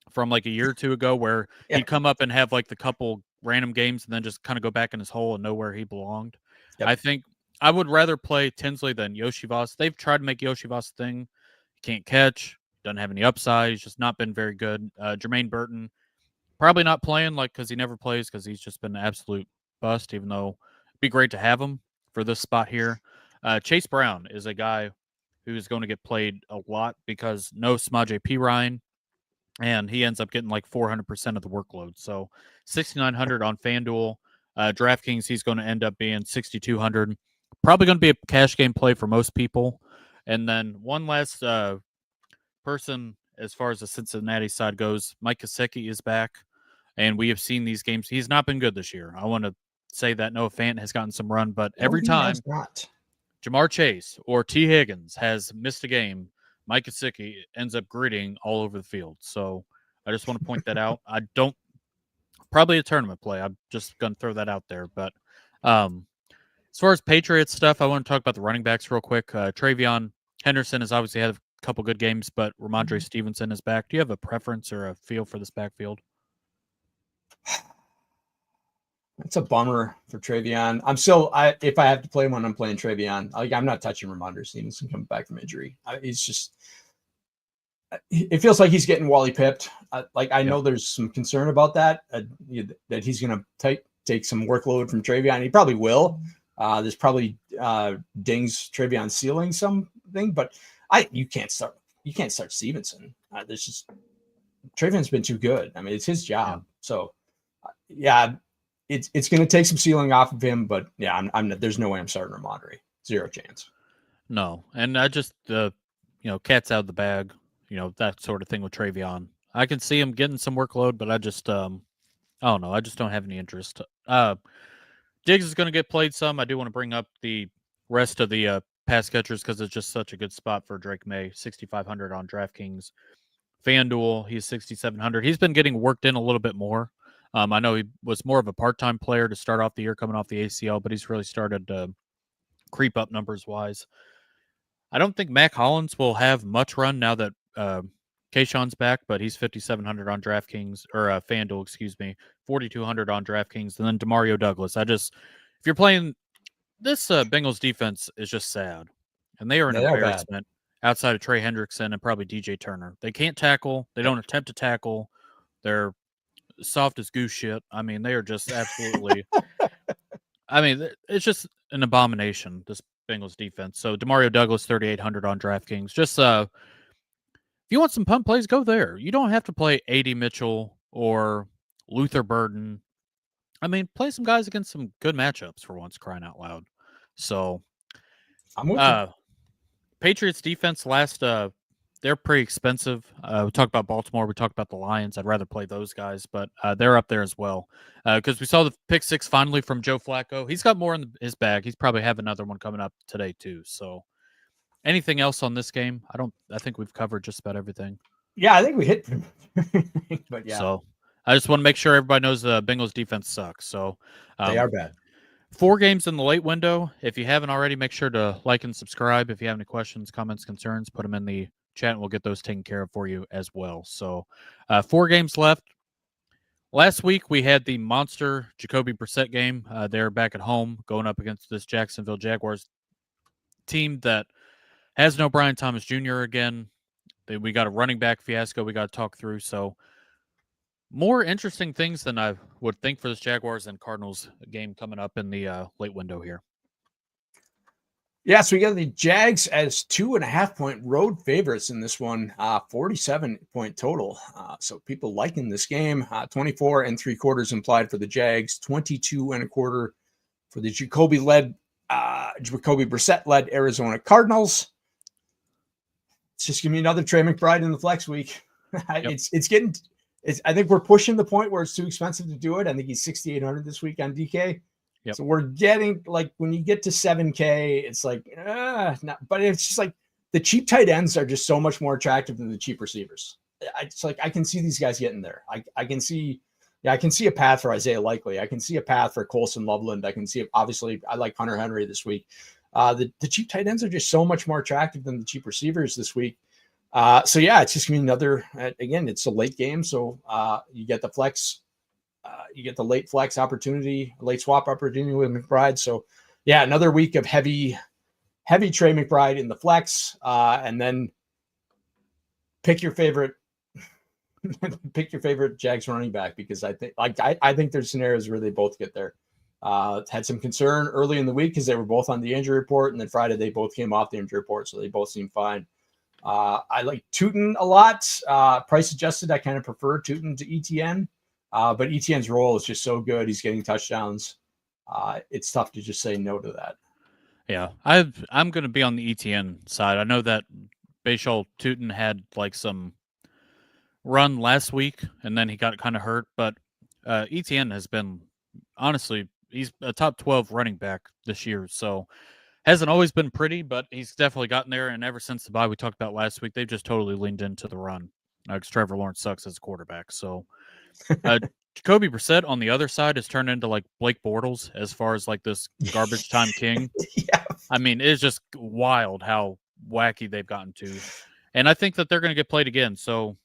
from like a year or two ago, where he'd come up and have like the couple random games and then just kind of go back in his hole and know where he belonged. Yep. I think I would rather play Tinsley than Yoshivas. They've tried to make Yoshivas a thing. Can't catch, doesn't have any upside. He's just not been very good. Jermaine Burton, probably not playing because he never plays because he's just been an absolute bust, even though it'd be great to have him for this spot here. Chase Brown is a guy who's going to get played a lot because no Samaje Perine, and he ends up getting like 400% of the workload. So 6,900 on FanDuel. DraftKings, he's going to end up being 6,200. Probably going to be a cash game play for most people. And then one last person as far as the Cincinnati side goes, Mike Gesicki is back, and we have seen these games. He's not been good this year. I want to say that Noah Fant has gotten some run, but every time Jamar Chase or T. Higgins has missed a game, Mike Gesicki ends up gritting all over the field. So I just want to point that out. I don't probably a tournament play. I'm just going to throw that out there. But as far as Patriots stuff, I want to talk about the running backs real quick. Travion Henderson has obviously had a couple good games, but Ramondre Stevenson is back. Do you have a preference or a feel for this backfield? It's a bummer for Travion. If I have to play one, I'm playing Travion. I'm not touching Ramondre Stevenson coming back from injury. It feels like he's getting Wally pipped. I know there's some concern about that he's going to take some workload from Travion. He probably will. There's probably dings Travion ceiling something, but you can't start Stevenson. Travion's been too good. I mean, it's his job. Yeah. So it's going to take some ceiling off of him, but there's no way I'm starting Ramondre. Zero chance. No. And I just, cat's out of the bag, that sort of thing with Travion. I can see him getting some workload, but I just, I don't know. I just don't have any interest. Diggs is going to get played some. I do want to bring up the rest of the pass catchers because it's just such a good spot for Drake May. 6,500 on DraftKings. FanDuel, he's 6,700. He's been getting worked in a little bit more. I know he was more of a part-time player to start off the year coming off the ACL, but he's really started to creep up numbers-wise. I don't think Mac Hollins will have much run now that Kayshawn's back, but he's 5,700 on DraftKings, or FanDuel, 4,200 on DraftKings, and then Demario Douglas. If you're playing this Bengals defense is just sad, and they are an embarrassment outside of Trey Hendrickson and probably DJ Turner. They can't tackle. They don't attempt to tackle. They're soft as goose shit. I mean, they are just absolutely. I mean, it's just an abomination, this Bengals defense. So Demario Douglas, 3,800 on DraftKings. Just if you want some punt plays, go there. You don't have to play A.D. Mitchell or Luther Burden. I mean, play some guys against some good matchups for once, crying out loud. So, I'm with you. Patriots defense they're pretty expensive. We talked about Baltimore. We talked about the Lions. I'd rather play those guys, but they're up there as well. Because we saw the pick six finally from Joe Flacco. He's got more in his bag. He's probably have another one coming up today too. So, anything else on this game? I think we've covered just about everything. Yeah, I think we hit. But yeah. So I just want to make sure everybody knows the Bengals defense sucks. So they are bad. 4 games in the late window. If you haven't already, make sure to like and subscribe. If you have any questions, comments, concerns, put them in the chat and we'll get those taken care of for you as well. So 4 games left. Last week we had the monster Jacoby Brissett game. They're back at home going up against this Jacksonville Jaguars team that has no Brian Thomas Jr. again. We got a running back fiasco we got to talk through. So more interesting things than I would think for this Jaguars and Cardinals game coming up in the late window here. Yeah, so we got the Jags as 2.5-point road favorites in this one, 47-point total. So people liking this game. 24 3/4 implied for the Jags, 22 1/4 for the Jacoby Brissett-led Arizona Cardinals. It's just giving me another Trey McBride in the flex week. Yep. I think we're pushing the point where it's too expensive to do it. I think he's 6,800 this week on DK. Yep. So we're getting when you get to 7K, it's but it's just like the cheap tight ends are just so much more attractive than the cheap receivers. It's like I can see these guys getting there. I can see a path for Isaiah Likely. I can see a path for Colson Loveland. I can see obviously I like Hunter Henry this week. The cheap tight ends are just so much more attractive than the cheap receivers this week. So yeah, it's just gonna be another. Again, it's a late game, so you get the flex. You get the late flex opportunity, late swap opportunity with McBride. So Yeah, another week of heavy Trey McBride in the flex, and then pick your favorite Jags running back, because I think there's scenarios where they both get there. Had some concern early in the week because they were both on the injury report, and then Friday they both came off the injury report, so they both seem fine. I like Tootin a lot. Price adjusted, I kind of prefer Tootin to ETN, but ETN's role is just so good. He's getting touchdowns. It's tough to just say no to that. Yeah, I'm going to be on the ETN side. I know that Bashal Tootin had like some run last week, and then he got kind of hurt, but ETN has been, honestly, he's a top 12 running back this year, so hasn't always been pretty, but he's definitely gotten there, and ever since the bye we talked about last week, they've just totally leaned into the run, because Trevor Lawrence sucks as a quarterback. So Jacoby Brissett on the other side has turned into like Blake Bortles as far as like this garbage time king. Yeah. I mean, it's just wild how wacky they've gotten to, and I think that they're going to get played again. So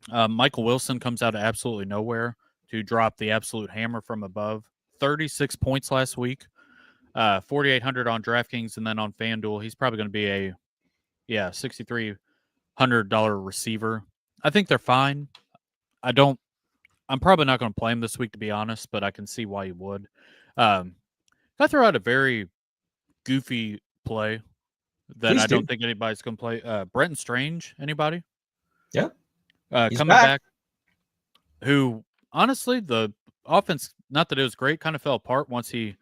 Michael Wilson comes out of absolutely nowhere to drop the absolute hammer from above. 36 points last week, 4,800 on DraftKings, and then on FanDuel, he's probably going to be a $6,300 receiver. I think they're fine. I'm probably not going to play him this week, to be honest, but I can see why you would. I throw out a very goofy play that Please I do. don't think anybody's going to play. Brenton Strange, anybody? Yeah. Coming back. Who, honestly, the offense, not that it was great, kind of fell apart once he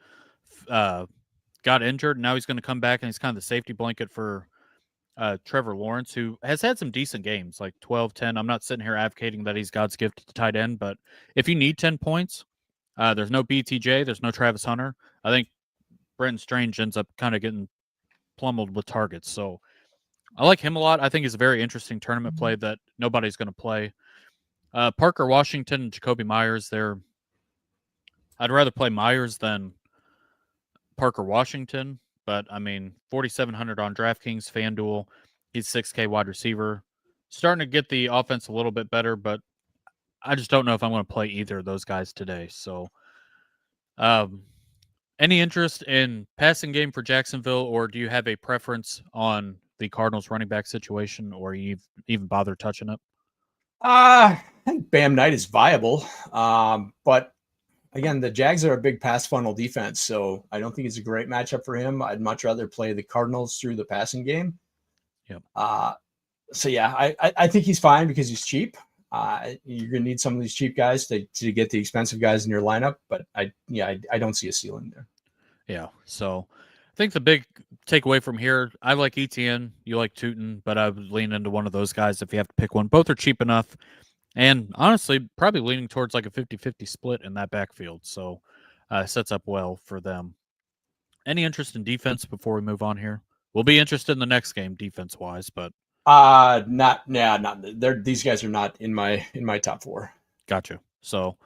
got injured. Now he's going to come back, and he's kind of the safety blanket for Trevor Lawrence, who has had some decent games, like 12, 10. I'm not sitting here advocating that he's God's gift to the tight end, but if you need 10 points, there's no BTJ, there's no Travis Hunter. I think Brenton Strange ends up kind of getting pummeled with targets. So I like him a lot. I think he's a very interesting tournament play that nobody's going to play. Parker Washington and Jacoby Myers, I'd rather play Myers than Parker Washington, but I mean, 4,700 on DraftKings, FanDuel. He's 6K wide receiver. Starting to get the offense a little bit better, but I just don't know if I'm going to play either of those guys today. So, any interest in passing game for Jacksonville, or do you have a preference on the Cardinals running back situation, or you even bother touching it? I think Bam Knight is viable, but again, the Jags are a big pass funnel defense, so I don't think it's a great matchup for him. I'd much rather play the Cardinals through the passing game. Yep. So yeah, I think he's fine because he's cheap. You're gonna need some of these cheap guys to get the expensive guys in your lineup, but I don't see a ceiling there. Yeah. So I think the big takeaway from here, I like ETN, you like Tootin, but I would lean into one of those guys if you have to pick one. Both are cheap enough. And honestly, probably leaning towards like a 50-50 split in that backfield. So sets up well for them. Any interest in defense before we move on here? We'll be interested in the next game defense-wise, but not. These guys are not in my top four. Gotcha. So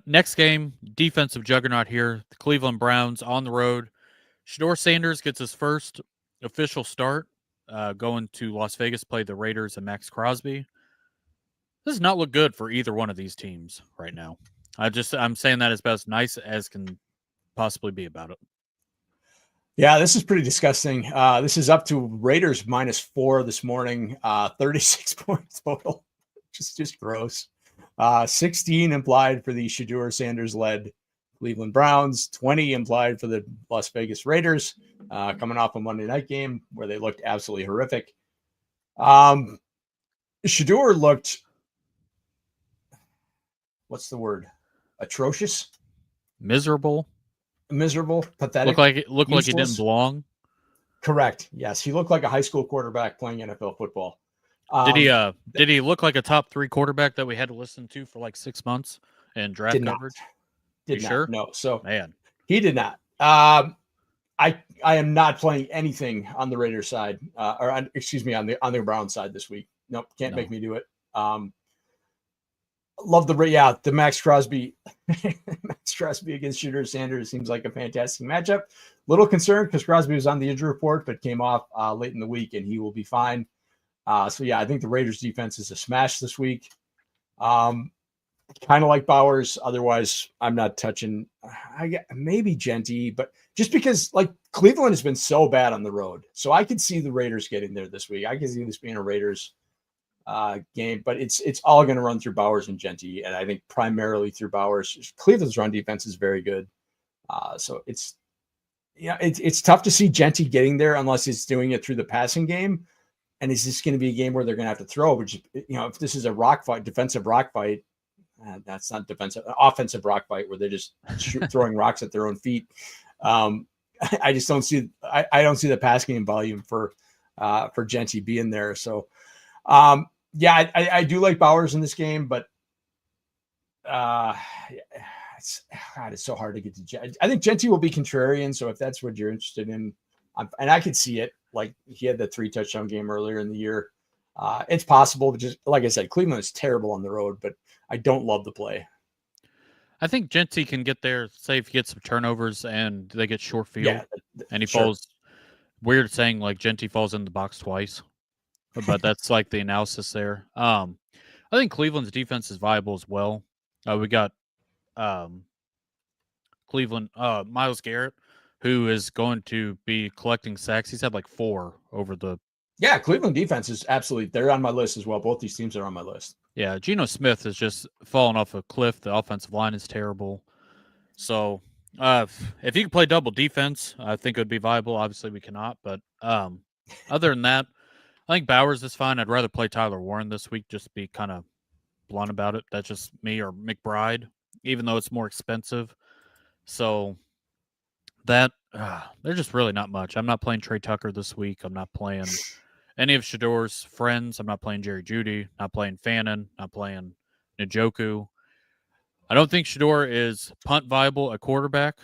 next game, defensive juggernaut here. The Cleveland Browns on the road. Shedeur Sanders gets his first official start going to Las Vegas, play the Raiders and Max Crosby. This does not look good for either one of these teams right now. I'm saying that as best nice as can possibly be about it. Yeah, this is pretty disgusting. This is up to Raiders -4 this morning, 36 points total. Just gross. 16 implied for the Shedeur Sanders led Cleveland Browns, 20 implied for the Las Vegas Raiders, coming off a Monday night game where they looked absolutely horrific. Shedeur looked, what's the word? Atrocious? Miserable, pathetic. Looked like he didn't belong. Correct. Yes, he looked like a high school quarterback playing NFL football. Did he look like a top 3 quarterback that we had to listen to for like 6 months in draft coverage? Did not. Sure? No. So man, he did not. I am not playing anything on the Raiders side, on the Browns side this week. Nope, can't make me do it. Love the Max Crosby. Max Crosby against Shedeur Sanders seems like a fantastic matchup. Little concerned because Crosby was on the injury report, but came off late in the week, and he will be fine. So yeah, I think the Raiders defense is a smash this week. kind of like Bowers. Otherwise, I'm not touching. I get maybe Genty, but just because like Cleveland has been so bad on the road, so I could see the Raiders getting there this week. I could see this being a Raiders game, but it's all going to run through Bowers and Genty, and I think primarily through Bowers. Cleveland's run defense is very good, so it's tough to see Genty getting there unless he's doing it through the passing game. And is this going to be a game where they're going to have to throw? Which, if this is a rock fight, defensive rock fight, that's not defensive, offensive rock fight where they're just throwing rocks at their own feet. I just don't see. I don't see the pass game volume for Genty being there. So, I do like Bowers in this game, but it's so hard to get to Genty. I think Genty will be contrarian. So if that's what you're interested in, and I could see it. Like he had the 3 touchdown game earlier in the year. It's possible, but just like I said, Cleveland is terrible on the road, but I don't love the play. I think Genty can get there, say if he gets some turnovers and they get short field and he falls. Weird saying like Genty falls in the box twice, but that's like the analysis there. I think Cleveland's defense is viable as well. We got Cleveland, Myles Garrett, who is going to be collecting sacks. He's had like 4 over the. Yeah, Cleveland defense is absolutely. They're on my list as well. Both these teams are on my list. Yeah, Geno Smith has just fallen off a cliff. The offensive line is terrible. So if you can play double defense, I think it would be viable. Obviously, we cannot. But other than that, I think Bowers is fine. I'd rather play Tyler Warren this week just to be kind of blunt about it. That's just me, or McBride, even though it's more expensive. So that they're just really not much. I'm not playing Trey Tucker this week. I'm not playing any of Shador's friends. I'm not playing Jerry Jeudy. Not playing Fannin. Not playing Njoku. I don't think Shador is punt viable at quarterback.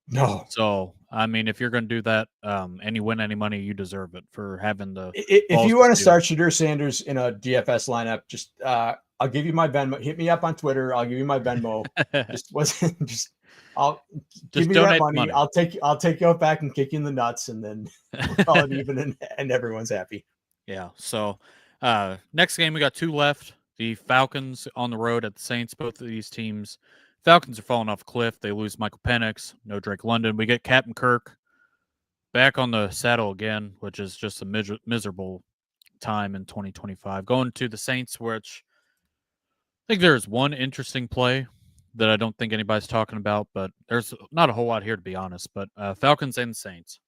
No. So, I mean, if you're going to do that and you win any money, you deserve it for having the. If you want to start Shador Sanders in a DFS lineup, just I'll give you my Venmo. Hit me up on Twitter. I'll give you my Venmo. I'll give me that money. I'll take you out back and kick you in the nuts, and then we'll call it even, and everyone's happy. Yeah. So next game, we got 2 left. The Falcons on the road at the Saints. Both of these teams, Falcons are falling off a cliff. They lose Michael Penix. No Drake London. We get Captain Kirk back on the saddle again, which is just a miserable time in 2025. Going to the Saints, which I think there's one interesting play that I don't think anybody's talking about, but there's not a whole lot here, to be honest. But Falcons and Saints.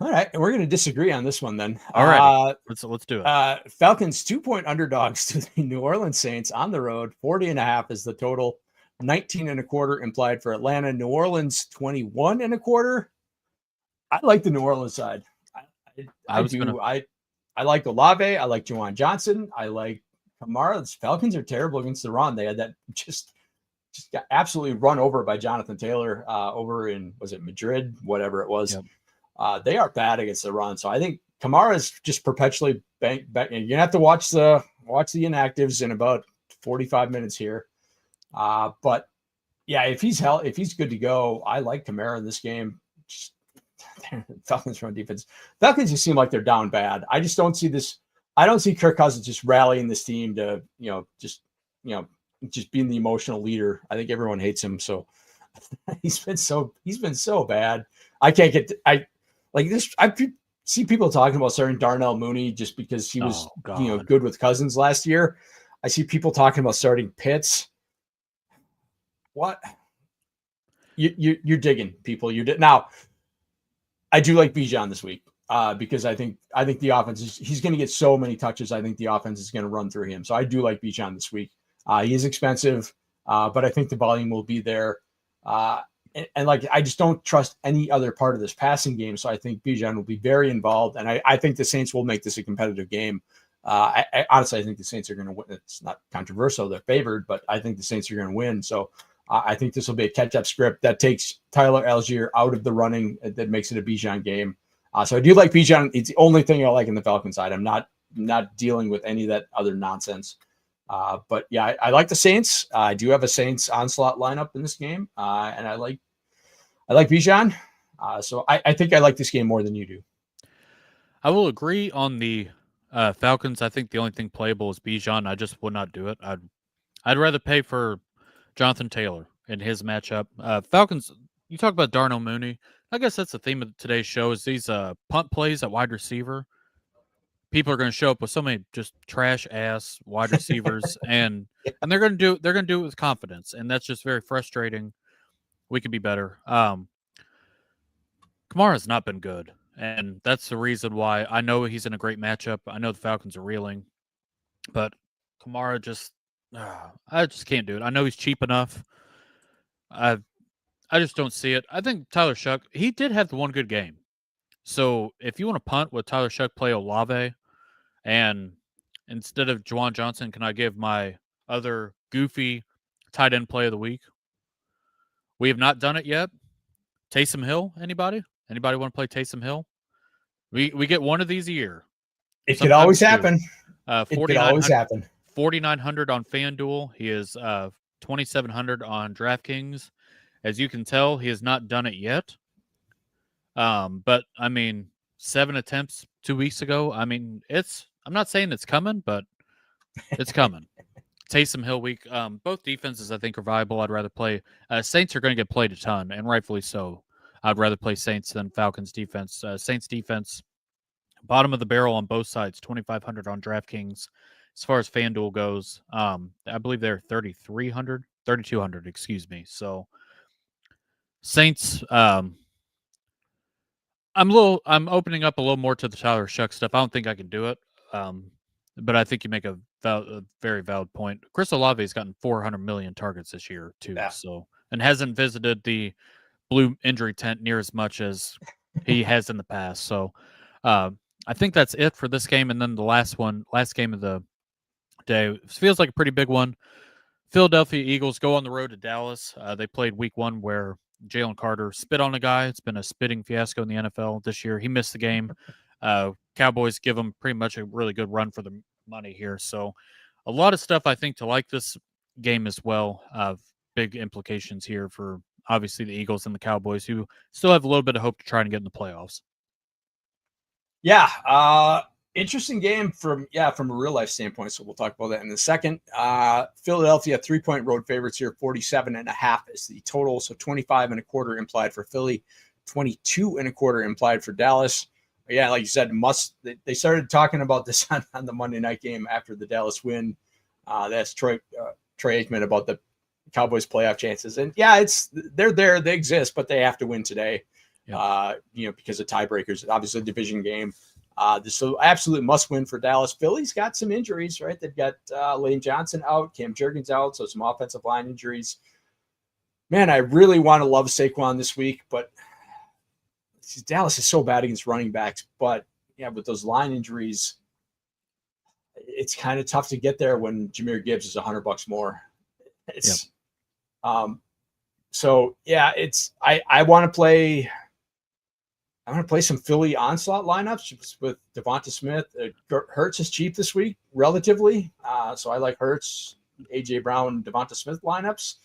All right, and we're going to disagree on this one then. All right, let's do it. Falcons 2-point underdogs to the New Orleans Saints on the road. 40.5 is the total. 19.25 implied for Atlanta. New Orleans 21.25. I like the New Orleans side. I like Olave. I like Juwan Johnson. I like Kamara. The Falcons are terrible against the run. They had that just got absolutely run over by Jonathan Taylor over in, was it Madrid, whatever it was. Yep. They are bad against the run. So I think Kamara is just perpetually you're gonna have to watch the inactives in about 45 minutes here. But yeah, if he's good to go, I like Kamara in this game. Just, Falcons run defense. Falcons just seem like they're down bad. I just don't see this. I don't see Kirk Cousins just rallying this team to, just being the emotional leader. I think everyone hates him. So he's been so bad. I can't get, I see people talking about starting Darnell Mooney just because he was, good with Cousins last year. I see people talking about starting Pitts. What? You're digging, people. Now, I do like Bijan this week because I think the offense he's going to get so many touches. I think the offense is going to run through him. So I do like Bijan this week. He is expensive, but I think the volume will be there. And I just don't trust any other part of this passing game. So I think Bijan will be very involved. And I think the Saints will make this a competitive game. Honestly, I think the Saints are going to win. It's not controversial. They're favored, but I think the Saints are going to win. So I think this will be a catch-up script that takes Tyler Algier out of the running, that makes it a Bijan game. So I do like Bijan. It's the only thing I like in the Falcon side. I'm not dealing with any of that other nonsense. But yeah, I like the Saints. I do have a Saints onslaught lineup in this game, and I like Bijan. So I think I like this game more than you do. I will agree on the Falcons. I think the only thing playable is Bijan. I just would not do it. I'd rather pay for Jonathan Taylor in his matchup. Falcons, you talk about Darnell Mooney. I guess that's the theme of today's show is these punt plays at wide receiver. People are going to show up with so many just trash ass wide receivers, and they're going to do it with confidence, and that's just very frustrating. We could be better. Kamara's not been good, and that's the reason why I know he's in a great matchup. I know the Falcons are reeling, but Kamara just, I just can't do it. I know he's cheap enough. I I just don't see it. I think Tyler Shuck, he did have the one good game. So if you want to punt with Tyler Shuck, play Olave, and instead of Juwan Johnson, can I give my other goofy tight end play of the week? We have not done it yet. Taysom Hill, anybody? Anybody want to play Taysom Hill? We get one of these a year. It could always Sometimes happen. It could always happen. 4,900 on FanDuel. He is 2,700 on DraftKings. As you can tell, he has not done it yet. But I mean, 7 attempts 2 weeks ago. I mean, I'm not saying it's coming, but it's coming. Taysom Hill week. Both defenses I think are viable. I'd rather play. Saints are going to get played a ton, and rightfully so. I'd rather play Saints than Falcons defense. Saints defense, bottom of the barrel on both sides. 2,500 on DraftKings. As far as FanDuel goes, I believe they're 3,300, 3,200. Excuse me. So Saints. I'm opening up a little more to the Tyler Shuck stuff. I don't think I can do it. But I think you make a very valid point. Chris Olave has gotten 400 million targets this year too. Yeah. So, and hasn't visited the blue injury tent near as much as he has in the past. So, I think that's it for this game. And then the last game of the day, feels like a pretty big one. Philadelphia Eagles go on the road to Dallas. They played week 1 where Jalen Carter spit on a guy. It's been a spitting fiasco in the NFL this year. He missed the game. Cowboys give him pretty much a really good run for the money here. So a lot of stuff I think to like this game as well. Big implications here for obviously the Eagles and the Cowboys, who still have a little bit of hope to try and get in the playoffs. Yeah. Interesting game from a real life standpoint. So we'll talk about that in a second. Philadelphia 3-point road favorites here. 47.5 is the total. So 25.25 implied for Philly, 22.25 implied for Dallas. Yeah, like you said, they started talking about this on the Monday night game after the Dallas win. That's Troy Aikman about the Cowboys playoff chances. And yeah, they're there, they exist, but they have to win today. Yep. Because of tiebreakers. Obviously a division game. This is absolute must win for Dallas. Philly's got some injuries, right? They've got Lane Johnson out, Cam Jurgens out, so some offensive line injuries. Man, I really want to love Saquon this week, but Dallas is so bad against running backs. But yeah, with those line injuries, it's kind of tough to get there when Jahmyr Gibbs is $100 more. So yeah, I want to play. I'm going to play some Philly onslaught lineups with Devonta Smith. Hurts is cheap this week, relatively. So I like Hurts, A.J. Brown, Devonta Smith lineups.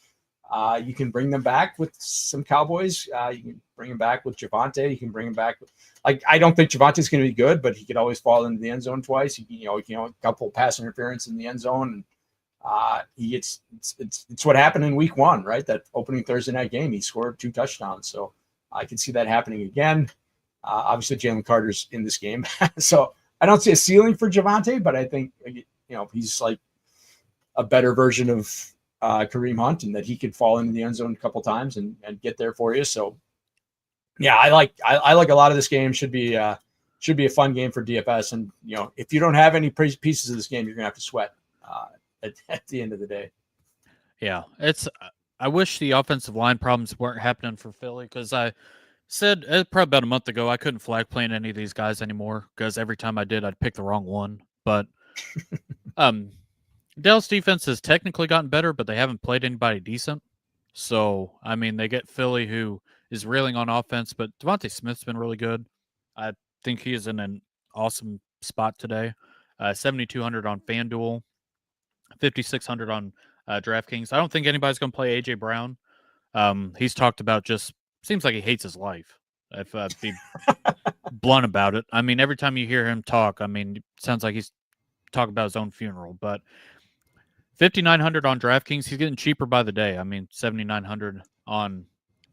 You can bring them back with some Cowboys. You can bring them back with Javonte. You can bring him back. I don't think Javante's going to be good, but he could always fall into the end zone twice. A couple pass interference in the end zone. And it's what happened in week 1, right? That opening Thursday night game, he scored 2 touchdowns. So I can see that happening again. Obviously, Jalen Carter's in this game. So I don't see a ceiling for Javonte, but I think, he's like a better version of Kareem Hunt, and that he could fall into the end zone a couple times and get there for you. So, yeah, I like a lot of this game. Should be a fun game for DFS. And, if you don't have any pieces of this game, you're going to have to sweat at the end of the day. Yeah, I wish the offensive line problems weren't happening for Philly, because I said probably about a month ago I couldn't flag playing any of these guys anymore, because every time I did, I'd pick the wrong one. But Dallas defense has technically gotten better, but they haven't played anybody decent. So, I mean, they get Philly, who is reeling on offense, but Devonta Smith's been really good. I think he is in an awesome spot today. 7,200 on FanDuel, 5,600 on DraftKings. I don't think anybody's going to play A.J. Brown. He's talked about seems like he hates his life, if I'd be blunt about it. I mean, every time you hear him talk, it sounds like he's talking about his own funeral. But $5,900 on DraftKings. He's getting cheaper by the day. I mean, $7,900 on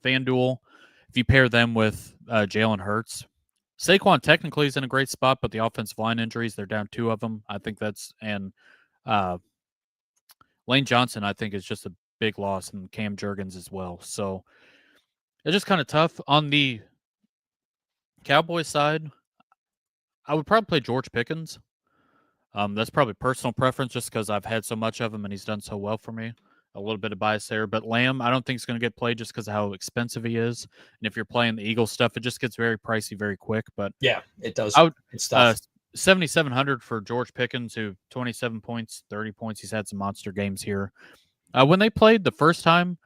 FanDuel. If you pair them with Jalen Hurts, Saquon technically is in a great spot, but the offensive line injuries, they're down 2 of them. I think and Lane Johnson, I think, is just a big loss, and Cam Jurgens as well. So it's just kind of tough. On the Cowboys side, I would probably play George Pickens. That's probably personal preference just because I've had so much of him and he's done so well for me. A little bit of bias there. But Lamb, I don't think is going to get played just because of how expensive he is. And if you're playing the Eagles stuff, it just gets very pricey very quick. But yeah, it does. It's tough. 7,700 for George Pickens, who 27 points, 30 points. He's had some monster games here. When they played the first time,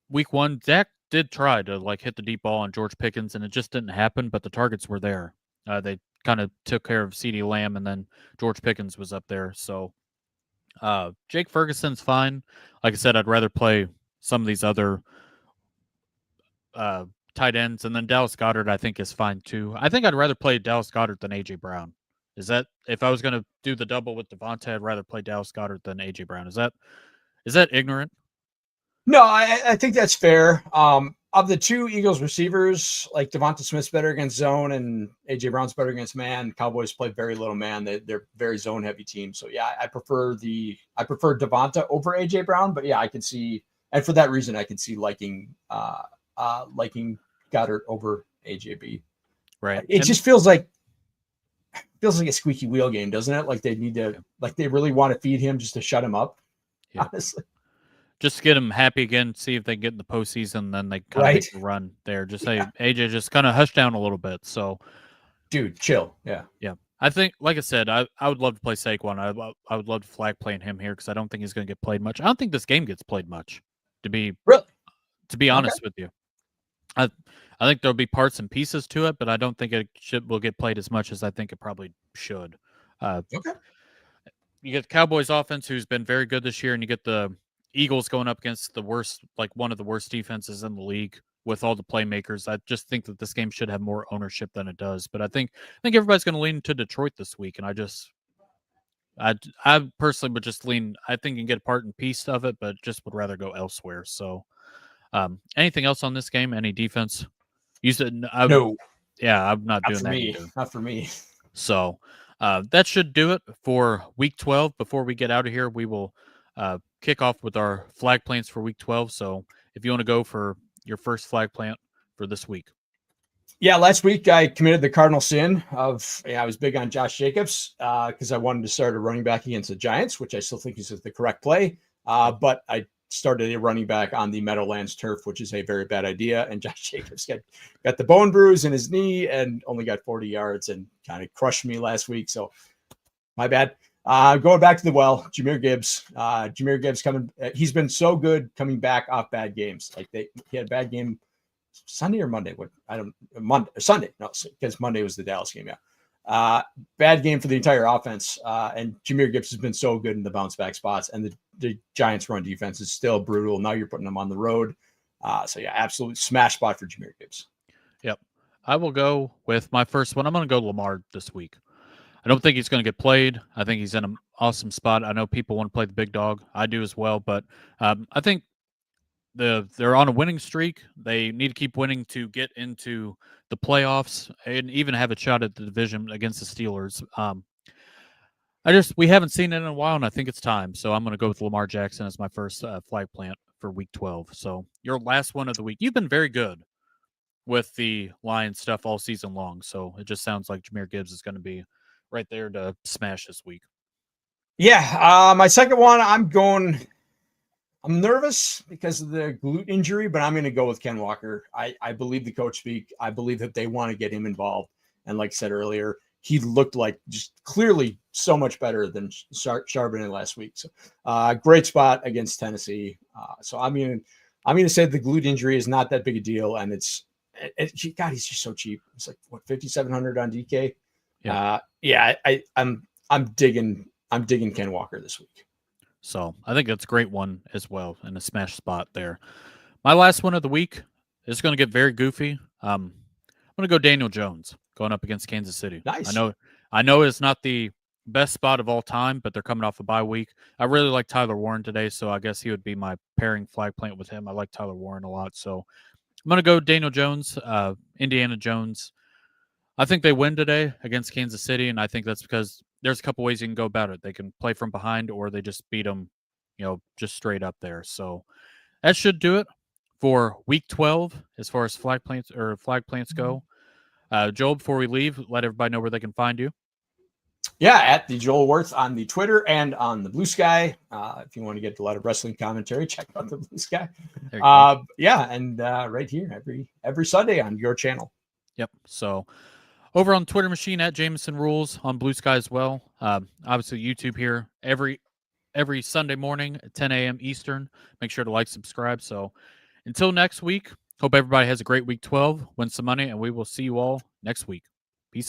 week 1, Dak did try to hit the deep ball on George Pickens, and it just didn't happen. But the targets were there. They kind of took care of CeeDee Lamb, and then George Pickens was up there. So Jake Ferguson's fine. Like I said, I'd rather play some of these other tight ends, and then Dallas Goedert I think is fine too. I think I'd rather play Dallas Goedert than AJ Brown. Is that, if I was going to do the double with Devontae, I'd rather play Dallas Goedert than AJ Brown. Is that ignorant? No, I think that's fair. Of the 2 Eagles receivers, like Devonta Smith's better against zone and AJ Brown's better against man. Cowboys play very little man. They're very zone heavy team. So yeah, I prefer Devonta over AJ Brown, but yeah, I can see, and for that reason, I can see liking Goddard over AJB. Right. It just feels like a squeaky wheel game, doesn't it? Like they need to, like they really want to feed him just to shut him up. Yeah. Honestly. Just to get them happy again, see if they get in the postseason, then they kind of make the run there. Just say, AJ, just kind of hush down a little bit. So, dude, chill. Yeah. Yeah. I think, like I said, I would love to play Saquon. I would love to flag playing him here because I don't think he's going to get played much. I don't think this game gets played much, to be honest with you. I think there'll be parts and pieces to it, but I don't think it will get played as much as I think it probably should. Okay. You get the Cowboys offense, who's been very good this year, and you get the Eagles going up against the worst, one of the worst defenses in the league with all the playmakers. I just think that this game should have more ownership than it does. But I think everybody's going to lean to Detroit this week, and I personally would just lean. I think you can get a part and piece of it, but just would rather go elsewhere. So, anything else on this game? Any defense? You said no. Yeah, I'm not doing that either. Not for me. So that should do it for Week 12. Before we get out of here, we will kick off with our flag plants for Week 12. So if you want to go for your first flag plant for this week. Yeah, last week I committed the cardinal sin of, I was big on Josh Jacobs because I wanted to start a running back against the Giants, which I still think is the correct play. But I started a running back on the Meadowlands turf, which is a very bad idea. And Josh Jacobs got the bone bruise in his knee and only got 40 yards and kind of crushed me last week. So my bad. Going back to the well, Jahmyr Gibbs. Jahmyr Gibbs coming. He's been so good coming back off bad games. He had a bad game Sunday or Monday. Sunday. No, because Monday was the Dallas game. Yeah. Bad game for the entire offense. And Jahmyr Gibbs has been so good in the bounce back spots. And the Giants' run defense is still brutal. Now you're putting them on the road. So yeah, absolute smash spot for Jahmyr Gibbs. Yep. I will go with my first one. I'm going to go Lamar this week. I don't think he's going to get played. I think he's in an awesome spot. I know people want to play the big dog. I do as well. But I think they're on a winning streak. They need to keep winning to get into the playoffs and even have a shot at the division against the Steelers. We haven't seen it in a while, and I think it's time. So I'm going to go with Lamar Jackson as my first flag plant for Week 12. So your last one of the week. You've been very good with the Lions stuff all season long. So it just sounds like Jahmyr Gibbs is going to be right there to smash this week. Yeah, my second one, I'm nervous because of the glute injury, but I'm going to go with Ken Walker. I believe the coach speak. I believe that they want to get him involved. And like I said earlier, he looked like just clearly so much better than Charbonnet last week. So great spot against Tennessee. So I'm going to say the glute injury is not that big a deal. And God, he's just so cheap. It's like what, 5,700 on DK. Yeah. I'm digging Ken Walker this week. So I think that's a great one as well in a smash spot there. My last one of the week is going to get very goofy. I'm going to go Daniel Jones going up against Kansas City. Nice. I know it's not the best spot of all time, but they're coming off a bye week. I really like Tyler Warren today, so I guess he would be my pairing flag plant with him. I like Tyler Warren a lot, so I'm going to go Daniel Jones, Indiana Jones. I think they win today against Kansas City, and I think that's because there's a couple ways you can go about it. They can play from behind, or they just beat them, just straight up there. So that should do it for Week 12 as far as flag plants go. Joel, before we leave, let everybody know where they can find you. Yeah, at the Joel Wirth on the Twitter and on the Bluesky. If you want to get a lot of wrestling commentary, check out the Bluesky. And right here every Sunday on your channel. Yep. So over on Twitter machine at Jameson Rules, on Bluesky as well. Obviously YouTube here every Sunday morning at 10 a.m. Eastern. Make sure to like, subscribe. So until next week, hope everybody has a great Week 12, win some money, and we will see you all next week. Peace.